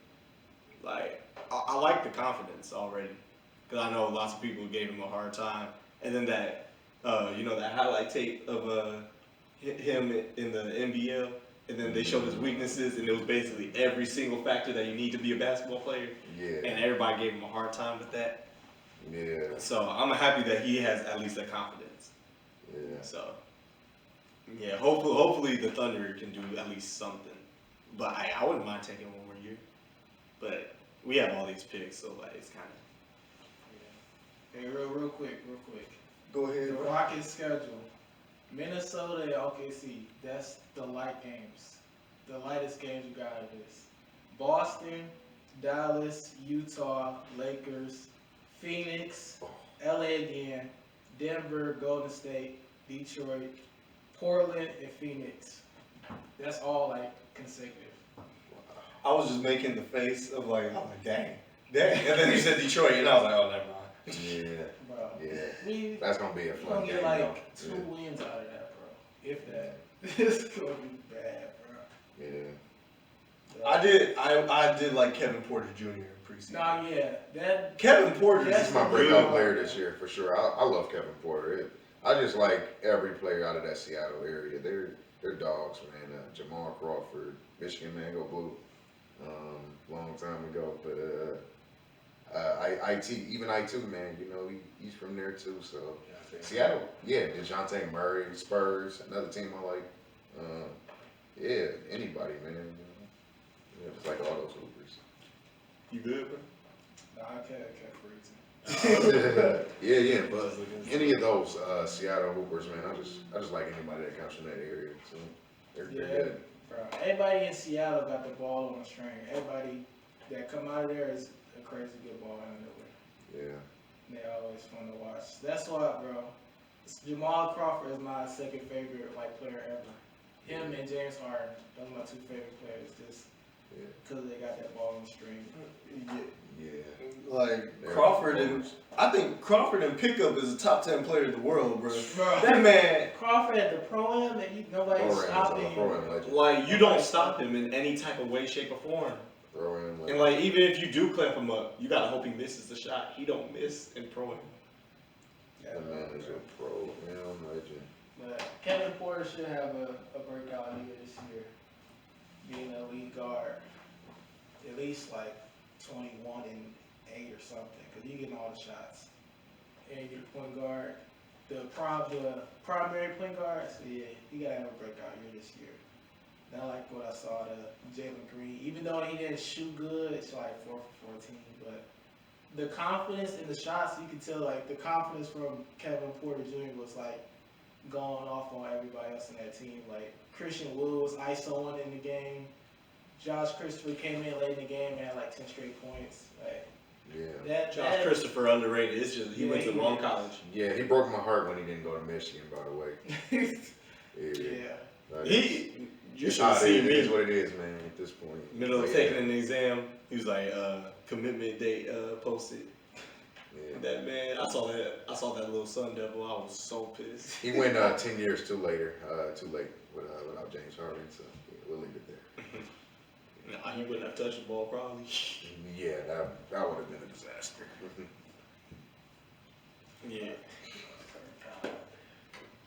Speaker 1: Like I like the confidence already, because I know lots of people gave him a hard time. And then that that highlight tape of him in the NBL, and then they showed his weaknesses, and it was basically every single factor that you need to be a basketball player,
Speaker 2: yeah,
Speaker 1: and everybody gave him a hard time with that.
Speaker 2: yeah,
Speaker 1: So I'm happy that he has at least that confidence.
Speaker 2: yeah.
Speaker 1: So yeah, hopefully the Thunder can do at least something. But I wouldn't mind taking one more year. But we have all these picks, so like it's kind of.
Speaker 4: Hey, real quick.
Speaker 1: Go
Speaker 4: The Rockets schedule: Minnesota and OKC. That's the light games. The lightest games you got out of this. Boston, Dallas, Utah, Lakers, Phoenix, LA again, Denver, Golden State, Detroit, Portland, and Phoenix. That's all like consecutive.
Speaker 1: I was just making the face of like, oh like dang, and then you said Detroit, and I was like, oh never mind.
Speaker 2: Yeah,
Speaker 4: Bro,
Speaker 2: yeah. That's gonna be a
Speaker 4: We're
Speaker 2: fun
Speaker 4: gonna
Speaker 2: game.
Speaker 4: get like
Speaker 2: though.
Speaker 4: 2 wins out of that, bro. If that. It's gonna be bad, bro.
Speaker 2: Yeah.
Speaker 1: I did like Kevin Porter Jr. in preseason.
Speaker 4: Nah, yeah. That
Speaker 1: Kevin Porter
Speaker 2: He's
Speaker 1: is
Speaker 2: my
Speaker 1: really
Speaker 2: breakout player this year for sure. I love Kevin Porter. I just like every player out of that Seattle area. They're dogs, man. Jamal Crawford, Michigan man, go blue. Long time ago, but even I2 man. You know he's from there too. So Seattle, yeah. DeJounte Murray, Spurs, another team I like. Yeah, anybody, man. Yeah, just like all those Hoopers.
Speaker 1: You good, bro?
Speaker 4: nah, I can't freeze.
Speaker 2: Yeah, but any of those Seattle Hoopers, man, I just like anybody that comes from that area. So they're
Speaker 4: Yeah,
Speaker 2: good.
Speaker 4: bro. Everybody in Seattle got the ball on a string. Everybody that come out of there is a crazy good ball handler.
Speaker 2: Yeah.
Speaker 4: They're always fun to watch. That's why, bro. Jamal Crawford is my second favorite player ever. Him and James Harden, those are my 2 favorite players. Just because they got that ball on the string.
Speaker 2: Yeah.
Speaker 1: Like
Speaker 2: They're
Speaker 1: Crawford and
Speaker 2: performers.
Speaker 1: I think Crawford in pickup is a top 10 player in the world, bro.
Speaker 4: Bro.
Speaker 1: That man,
Speaker 4: Crawford at the pro-am and nobody's stopping
Speaker 2: Pro-am
Speaker 4: him.
Speaker 2: legend.
Speaker 1: like you don't stop him in any type of way, shape, or form.
Speaker 2: Pro-am
Speaker 1: And
Speaker 2: legend.
Speaker 1: like even if you do clamp him up, you gotta hope he misses the shot. He don't miss in pro.
Speaker 4: Yeah,
Speaker 2: That man is a pro-am legend.
Speaker 4: but Kevin Porter should have a breakout year this year. Being a lead guard. At least like 21 and 8 or something. Because you getting all the shots. And you're the point guard. The primary point guard, so yeah, he gotta have a breakout year this year. And I like what I saw to Jalen Green. Even though he didn't shoot good, it's like 4 for 14. But the confidence in the shots, you can tell like the confidence from Kevin Porter Jr. was like going off on everybody else in that team. Like Christian Wood was ISOing in the game. Josh Christopher came in late in the game and had like 10 straight points. Like
Speaker 2: Yeah.
Speaker 1: Josh Christopher underrated. It's just he
Speaker 4: Yeah,
Speaker 1: went to the
Speaker 4: he
Speaker 1: wrong
Speaker 4: is.
Speaker 1: college.
Speaker 2: Yeah, he broke my heart when he didn't go to Michigan, by the way.
Speaker 4: yeah.
Speaker 2: Like,
Speaker 1: You
Speaker 2: it's
Speaker 1: should have
Speaker 2: how it is.
Speaker 1: seen
Speaker 2: It is
Speaker 1: me.
Speaker 2: what it is, man, at this point.
Speaker 1: Middle of
Speaker 2: But
Speaker 1: taking an exam, he was like, commitment date posted.
Speaker 2: yeah.
Speaker 1: That man, I saw that little Sun Devil. I was so pissed.
Speaker 2: He went 10 years too late without James Harden, so yeah, we'll leave it there.
Speaker 1: Nah, he wouldn't have touched the ball probably.
Speaker 2: Yeah, that would have been a disaster.
Speaker 1: Yeah.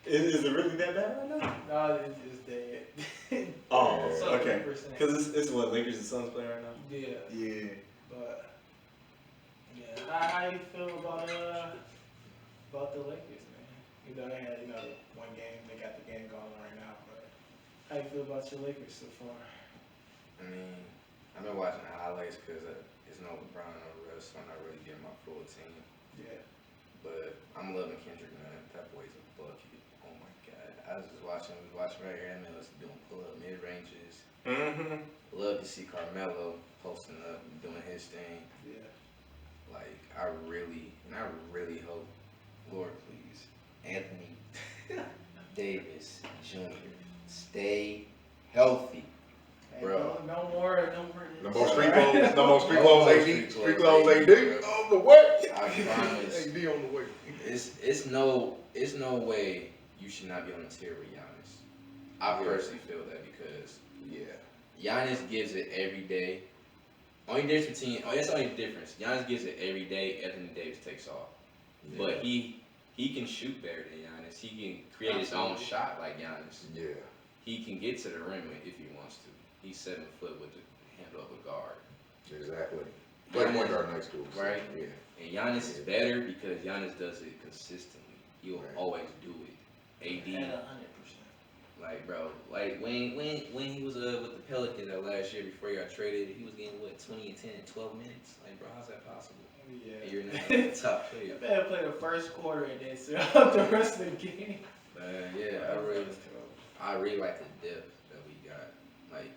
Speaker 1: Is it really that bad right now?
Speaker 4: No, it's dead.
Speaker 1: Oh,
Speaker 2: Yeah.
Speaker 1: okay.
Speaker 4: 100%.
Speaker 1: Because it's what Lakers and Suns play right now.
Speaker 4: Yeah,
Speaker 1: Yeah.
Speaker 4: but yeah, how you feel about the Lakers, man? You know they had one game, they got the game going right now, but how you feel about your Lakers so far?
Speaker 3: I mean, I've been watching the highlights because it's no LeBron or Russ, so I'm not really getting my full team.
Speaker 4: Yeah,
Speaker 3: But I'm loving Kendrick, man. That boy's a bucket. Oh my god. I was just watching right here, and was doing pull-up mid-ranges.
Speaker 1: Mm-hmm.
Speaker 3: Love to see Carmelo posting up and doing his thing.
Speaker 4: yeah.
Speaker 3: Like I really hope, Lord, please, Anthony Davis Jr. stay healthy, bro.
Speaker 4: No more.
Speaker 2: No more street
Speaker 4: Alright.
Speaker 2: clothes. No more street
Speaker 3: No
Speaker 2: clothes.
Speaker 3: more
Speaker 2: AD.
Speaker 3: street
Speaker 2: Street
Speaker 3: clothes,
Speaker 2: clothes. AD.
Speaker 3: AD.
Speaker 2: On the way.
Speaker 3: I promise.
Speaker 2: AD on the way.
Speaker 3: It's no way you should not be on the tier with Giannis. I personally feel that because Giannis gives it every day. Only difference between that's the only difference. Giannis gives it every day. Anthony Davis takes off, but he can shoot better than Giannis. He can create his own shot like Giannis.
Speaker 2: Yeah.
Speaker 3: He can get to the rim if he wants to. He's 7 foot with the handle of a guard.
Speaker 2: Exactly. Play point guard next to him.
Speaker 3: Right?
Speaker 2: Yeah.
Speaker 3: And Giannis is better because Giannis does it consistently. He'll always do it. AD,
Speaker 4: At 100%.
Speaker 3: like bro, like when he was with the Pelicans that last year before he got traded, he was getting what 20 and 10 in 12 minutes. Like bro, how's that possible?
Speaker 4: Yeah.
Speaker 3: You're not the top player.
Speaker 4: You better play the first quarter and then sit out the rest of the game.
Speaker 3: Yeah, I really like the depth that we got. Like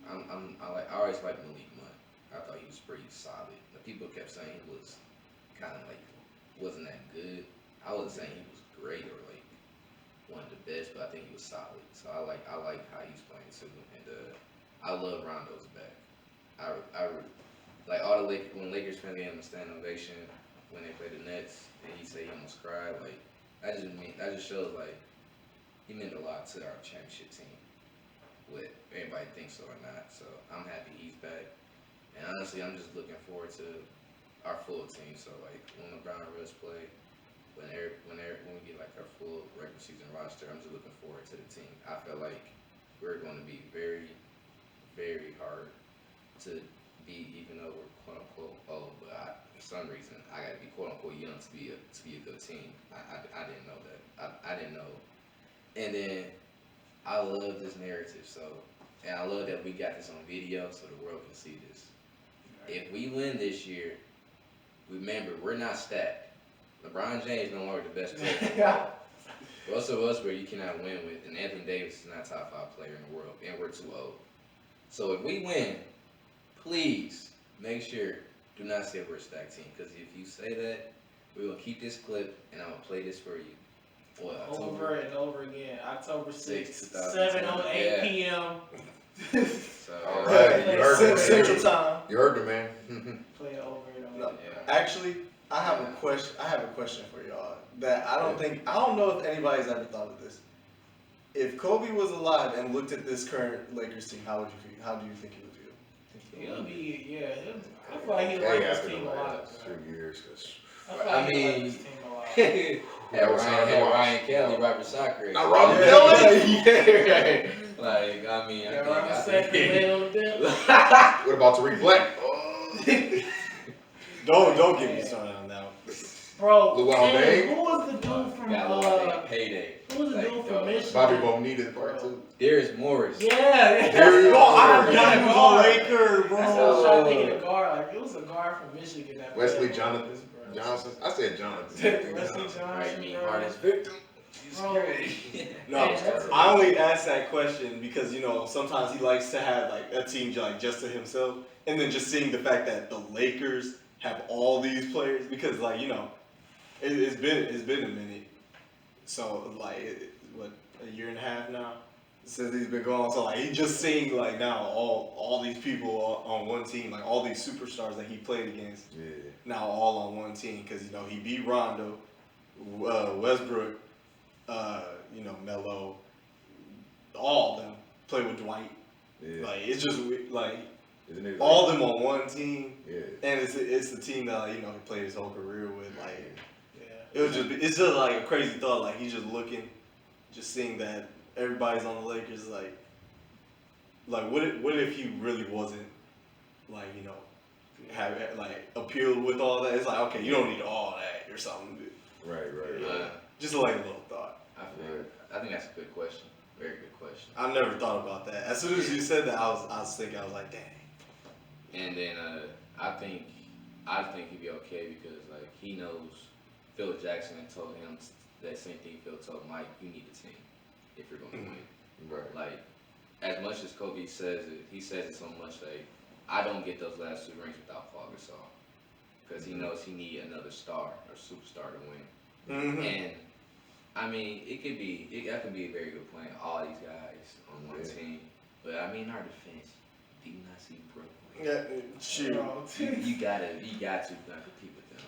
Speaker 3: I always liked Malik Monk. I thought he was pretty solid. The people kept saying he was kind of like wasn't that good. I wasn't saying he was great or like one of the best, but I think he was solid. So I like how he's playing too, and I love Rondo's back. I like all the when Lakers fans gave him a standing ovation when they played the Nets, and he said he almost cried. Like that just shows like he meant a lot to our championship team. What everybody thinks so or not. So I'm happy he's back, and honestly, I'm just looking forward to our full team. So like when LeBron and Russ play. When we get like our full regular season roster, I'm just looking forward to the team. I feel like we're going to be very, very hard to beat, even though we're quote unquote old. But for some reason, I got to be quote unquote young to be a good team. I didn't know that. I didn't know. And then I love this narrative. And I love that we got this on video so the world can see this. If we win this year, remember we're not stacked. LeBron James is no longer the best player in the world. Russell Westbrook you cannot win with, and Anthony Davis is not a top 5 player in the world, and we're too old. So if we win, please make sure do not say we're a stacked team, because if you say that, we're gonna keep this clip, and I'm gonna play this for you. Boy,
Speaker 4: Over and over again. October 6th,
Speaker 3: 2010.
Speaker 4: 7:08 p.m.
Speaker 3: So
Speaker 2: All right, you heard it, man.
Speaker 1: Central Time.
Speaker 2: You heard it, man.
Speaker 4: Play it over and
Speaker 1: No.
Speaker 4: over.
Speaker 3: yeah.
Speaker 1: Actually, I have a question for y'all that I don't know if anybody's ever thought of this. If Kobe was alive and looked at this current Lakers team, how would you feel? How do you think he would feel?
Speaker 4: He'll be, I feel like he'll
Speaker 2: Hey,
Speaker 4: like this
Speaker 2: after
Speaker 4: team
Speaker 2: the
Speaker 4: a lot.
Speaker 2: last 2 years, 'cause
Speaker 4: I feel like he'll like
Speaker 3: mean,
Speaker 4: this team a lot.
Speaker 3: had Ryan Kelly, Robert Sacre.
Speaker 2: Not Robert
Speaker 1: Yeah.
Speaker 2: Kelly.
Speaker 3: Yeah, right. Like, I mean,
Speaker 4: Yeah,
Speaker 3: I
Speaker 4: Robert
Speaker 3: think.
Speaker 4: Sacre laid on the bench.
Speaker 2: What about Tariq Black? Oh.
Speaker 1: Don't get me started on that one.
Speaker 4: Bro,
Speaker 2: Luol
Speaker 4: hey,
Speaker 2: Deng?
Speaker 4: who was the dude from
Speaker 3: Payday.
Speaker 4: who was the
Speaker 3: Like,
Speaker 4: dude from
Speaker 3: dog.
Speaker 4: Michigan?
Speaker 2: Bobby Bonita part 2.
Speaker 3: Darius Morris.
Speaker 4: Yeah,
Speaker 2: Darius
Speaker 1: Bro, I
Speaker 2: Morris.
Speaker 1: forgot he was a Laker,
Speaker 4: That's what I was
Speaker 1: bro.
Speaker 4: trying to think of the guard. Like it was a guard from Michigan that
Speaker 2: Wesley
Speaker 4: played
Speaker 2: Jonathan
Speaker 4: this, bro.
Speaker 2: Johnson. I said Jonathan.
Speaker 4: Wesley Johnson.
Speaker 3: Right, me,
Speaker 4: bro.
Speaker 3: hardest victim.
Speaker 4: Bro.
Speaker 1: No,
Speaker 4: Man, that's
Speaker 1: I only asked that question because sometimes he likes to have like a team like just to himself, and then just seeing the fact that the Lakers have all these players because it's been a minute, so like what a year and a half now since he's been gone. So like he just seeing like now all these people on one team, like all these superstars that he played against
Speaker 2: Yeah.
Speaker 1: now all on one team because he beat Rondo, Westbrook. Melo, all of them play with Dwight.
Speaker 2: Yeah.
Speaker 1: Like it's just like
Speaker 2: Isn't it
Speaker 1: all of them on one team,
Speaker 2: Yeah.
Speaker 1: and it's the team that he played his whole career with. Like
Speaker 4: Yeah.
Speaker 1: it's just like a crazy thought. Like he's just looking, just seeing that everybody's on the Lakers. Like what if he really wasn't have like appealed with all that? It's like okay, you don't need all that or something.
Speaker 2: Right.
Speaker 1: Just like a little thought.
Speaker 3: I think that's a good question. Very good question.
Speaker 1: I never thought about that. As soon as you said that, I was thinking, I was like, dang.
Speaker 3: And then I think he'd be okay because like he knows Phil Jackson had told him that same thing Phil told Mike, you need a team if you're going to win.
Speaker 2: Right.
Speaker 3: Like as much as Kobe says it, he says it so much like I don't get those last 2 rings without Paul Gasol. because he knows he need another star or superstar to win.
Speaker 1: Mhm.
Speaker 3: And I mean, that could be a very good plan. All these guys on one team, but I mean, our defense. Do you not see Brooklyn?
Speaker 1: Yeah, shoot.
Speaker 3: You got to compete with them.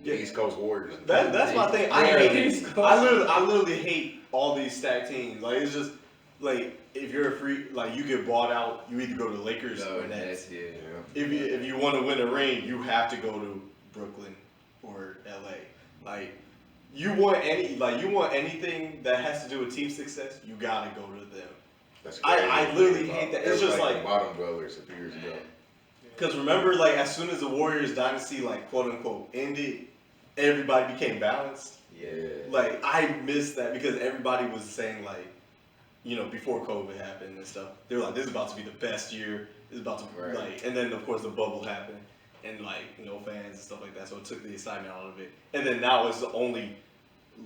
Speaker 2: The East Coast Warriors.
Speaker 1: That's my thing. I literally hate all these stacked teams. Like it's just like if you're a free, like you get bought out, you either go to Lakers or Nets.
Speaker 3: That's it.
Speaker 2: Yeah.
Speaker 1: If you want to win a ring, you have to go to Brooklyn or LA. Like you want anything that has to do with team success, you gotta go to them.
Speaker 2: That's
Speaker 1: I literally hate that. It's just like
Speaker 2: bottom dwellers a few years ago.
Speaker 1: because remember, like as soon as the Warriors dynasty, like quote unquote, ended, everybody became balanced.
Speaker 3: Yeah.
Speaker 1: Like I miss that because everybody was saying like, before COVID happened and stuff, they were like, this is about to be the best year. This is about to
Speaker 3: Right.
Speaker 1: like, and then of course the bubble happened, and like no fans and stuff like that, so it took the excitement out of it. And then now it's only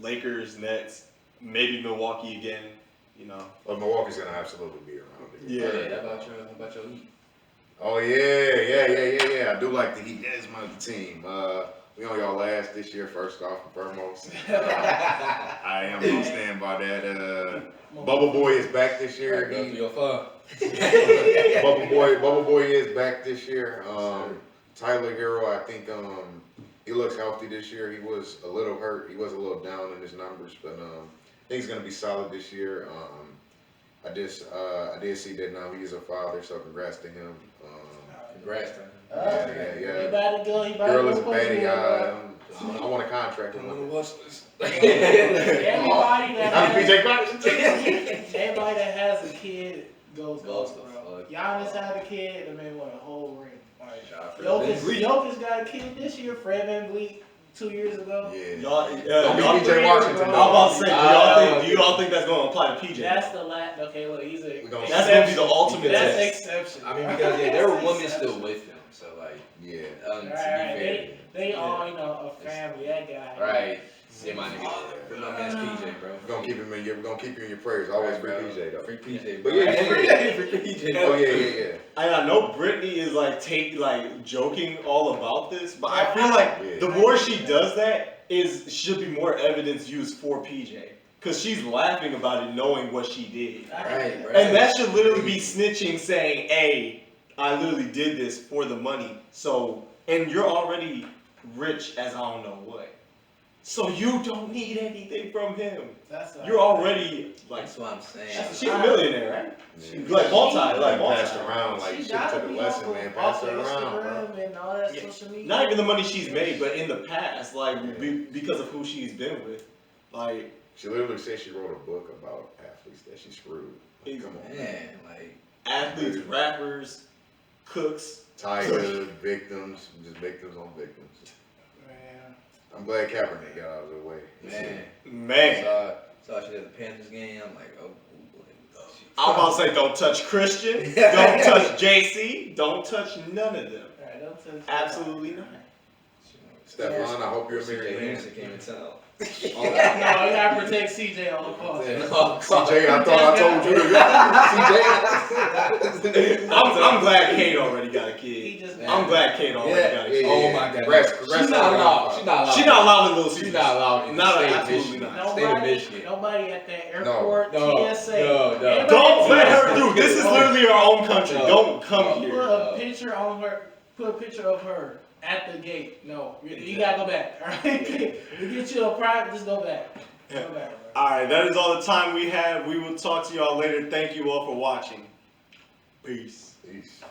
Speaker 1: Lakers, Nets, maybe Milwaukee again.
Speaker 2: Well, Milwaukee's gonna absolutely be around it.
Speaker 1: Yeah.
Speaker 3: How about your Heat?
Speaker 2: Oh yeah. I do like the Heat. That is my team. We on y'all last this year, first off and foremost. I am gonna stand by that. Bubble Boy is back this year.
Speaker 3: Go through your phone.
Speaker 2: Bubble Boy is back this year. Tyler Hero, I think he looks healthy this year. He was a little hurt. He was a little down in his numbers, but I think he's gonna be solid this year. I did see that now he is a father, so congrats to him.
Speaker 3: Congrats, man.
Speaker 2: Yeah.
Speaker 4: He about to go. He about
Speaker 2: Girl
Speaker 4: to
Speaker 2: is a
Speaker 4: go.
Speaker 2: baddie. I want a contract with him.
Speaker 3: watch this.
Speaker 4: Everybody that
Speaker 2: I'm
Speaker 4: has,
Speaker 2: PJ Clarkson.
Speaker 4: everybody that has a kid goes
Speaker 3: Goes
Speaker 4: off,
Speaker 3: the
Speaker 4: bro.
Speaker 3: fuck.
Speaker 4: Giannis had a kid, the man won a whole ring. Like,
Speaker 3: Shout out
Speaker 4: Jokic got a kid this year. Fred VanVleet 2 years ago.
Speaker 2: Yeah.
Speaker 1: Y'all,
Speaker 2: Don't be
Speaker 1: y'all
Speaker 2: PJ Washington.
Speaker 4: bro.
Speaker 1: I'm about to say, do y'all think that's going to apply to PJ?
Speaker 4: That's the last. Okay, look, he's a.
Speaker 2: We gonna-
Speaker 1: That's going to be the ultimate
Speaker 4: That's
Speaker 1: test.
Speaker 4: exception.
Speaker 3: I mean, because there were women still with him, so like,
Speaker 2: Yeah.
Speaker 3: to be
Speaker 4: Right,
Speaker 3: fair,
Speaker 4: they all, a family. That guy.
Speaker 3: right? Yeah, my nigga, for my man's PJ, bro.
Speaker 2: We're gonna keep him in we're gonna keep you in your prayers. Always free
Speaker 3: Bro.
Speaker 2: PJ though.
Speaker 3: Free PJ,
Speaker 2: But
Speaker 3: bro.
Speaker 2: yeah,
Speaker 3: free PJ.
Speaker 2: Oh yeah.
Speaker 1: And I know Brittany is like joking all about this, but I feel like
Speaker 2: Yeah.
Speaker 1: the more she does that should be more evidence used for PJ. Cause she's laughing about it knowing what she did.
Speaker 3: Right.
Speaker 1: And that should literally be snitching saying, hey, I literally did this for the money. So, and you're already rich as I don't know what. So you don't need anything from him. You're already like,
Speaker 3: That's what I'm saying.
Speaker 1: she's a millionaire, right?
Speaker 2: Yeah.
Speaker 1: Like multi.
Speaker 2: Passed around like
Speaker 4: She
Speaker 2: shit
Speaker 4: gotta
Speaker 2: to the
Speaker 4: be
Speaker 2: lesson, man. Pass it around, bro.
Speaker 4: Instagram and all that
Speaker 1: Yeah.
Speaker 4: social media.
Speaker 1: Not even the money she's made, but in the past, like
Speaker 2: Yeah.
Speaker 1: because of who she's been with, like
Speaker 2: She literally said she wrote a book about athletes that she screwed. Like, come on,
Speaker 3: Man, like,
Speaker 1: athletes, rappers, cooks.
Speaker 2: Tiger victims, just victims on victims.
Speaker 4: Man.
Speaker 2: I'm glad Kaepernick got out of the way.
Speaker 1: Man,
Speaker 3: saw she at the Panthers game. I'm like, oh boy.
Speaker 1: I'm about to say, don't touch Christian, don't touch JC, don't touch none of them.
Speaker 4: Alright, don't touch
Speaker 1: Absolutely not.
Speaker 2: Stephon, I hope you're a
Speaker 3: CJ
Speaker 2: married man.
Speaker 3: Henderson came in town.
Speaker 4: No, you gotta protect CJ on the court.
Speaker 2: CJ, I thought I told you. CJ.
Speaker 1: I'm glad Kate already got a
Speaker 4: He
Speaker 1: kid.
Speaker 4: just
Speaker 1: I'm glad Kate already got a kid.
Speaker 3: Oh my God.
Speaker 2: Rest
Speaker 3: She's not allowed. She's not allowed.
Speaker 1: She's not allowed in Little Caesars.
Speaker 3: She's not allowed in
Speaker 1: Not
Speaker 3: the state of
Speaker 1: absolutely
Speaker 3: Michigan.
Speaker 1: not.
Speaker 3: State of Michigan.
Speaker 4: Nobody at that airport,
Speaker 3: No,
Speaker 4: TSA.
Speaker 3: no.
Speaker 4: Everybody
Speaker 1: Don't
Speaker 4: at
Speaker 1: let her
Speaker 4: TSA.
Speaker 1: through. This is literally our own country.
Speaker 3: No.
Speaker 1: Don't come
Speaker 4: Put
Speaker 1: here.
Speaker 4: a picture on her. Put a picture of her at the gate. No, you gotta go back. All right, we get you a private. Just go back. Go back. Bro.
Speaker 1: Alright, that is all the time we have. We will talk to y'all later. Thank you all for watching. Peace.
Speaker 2: Peace.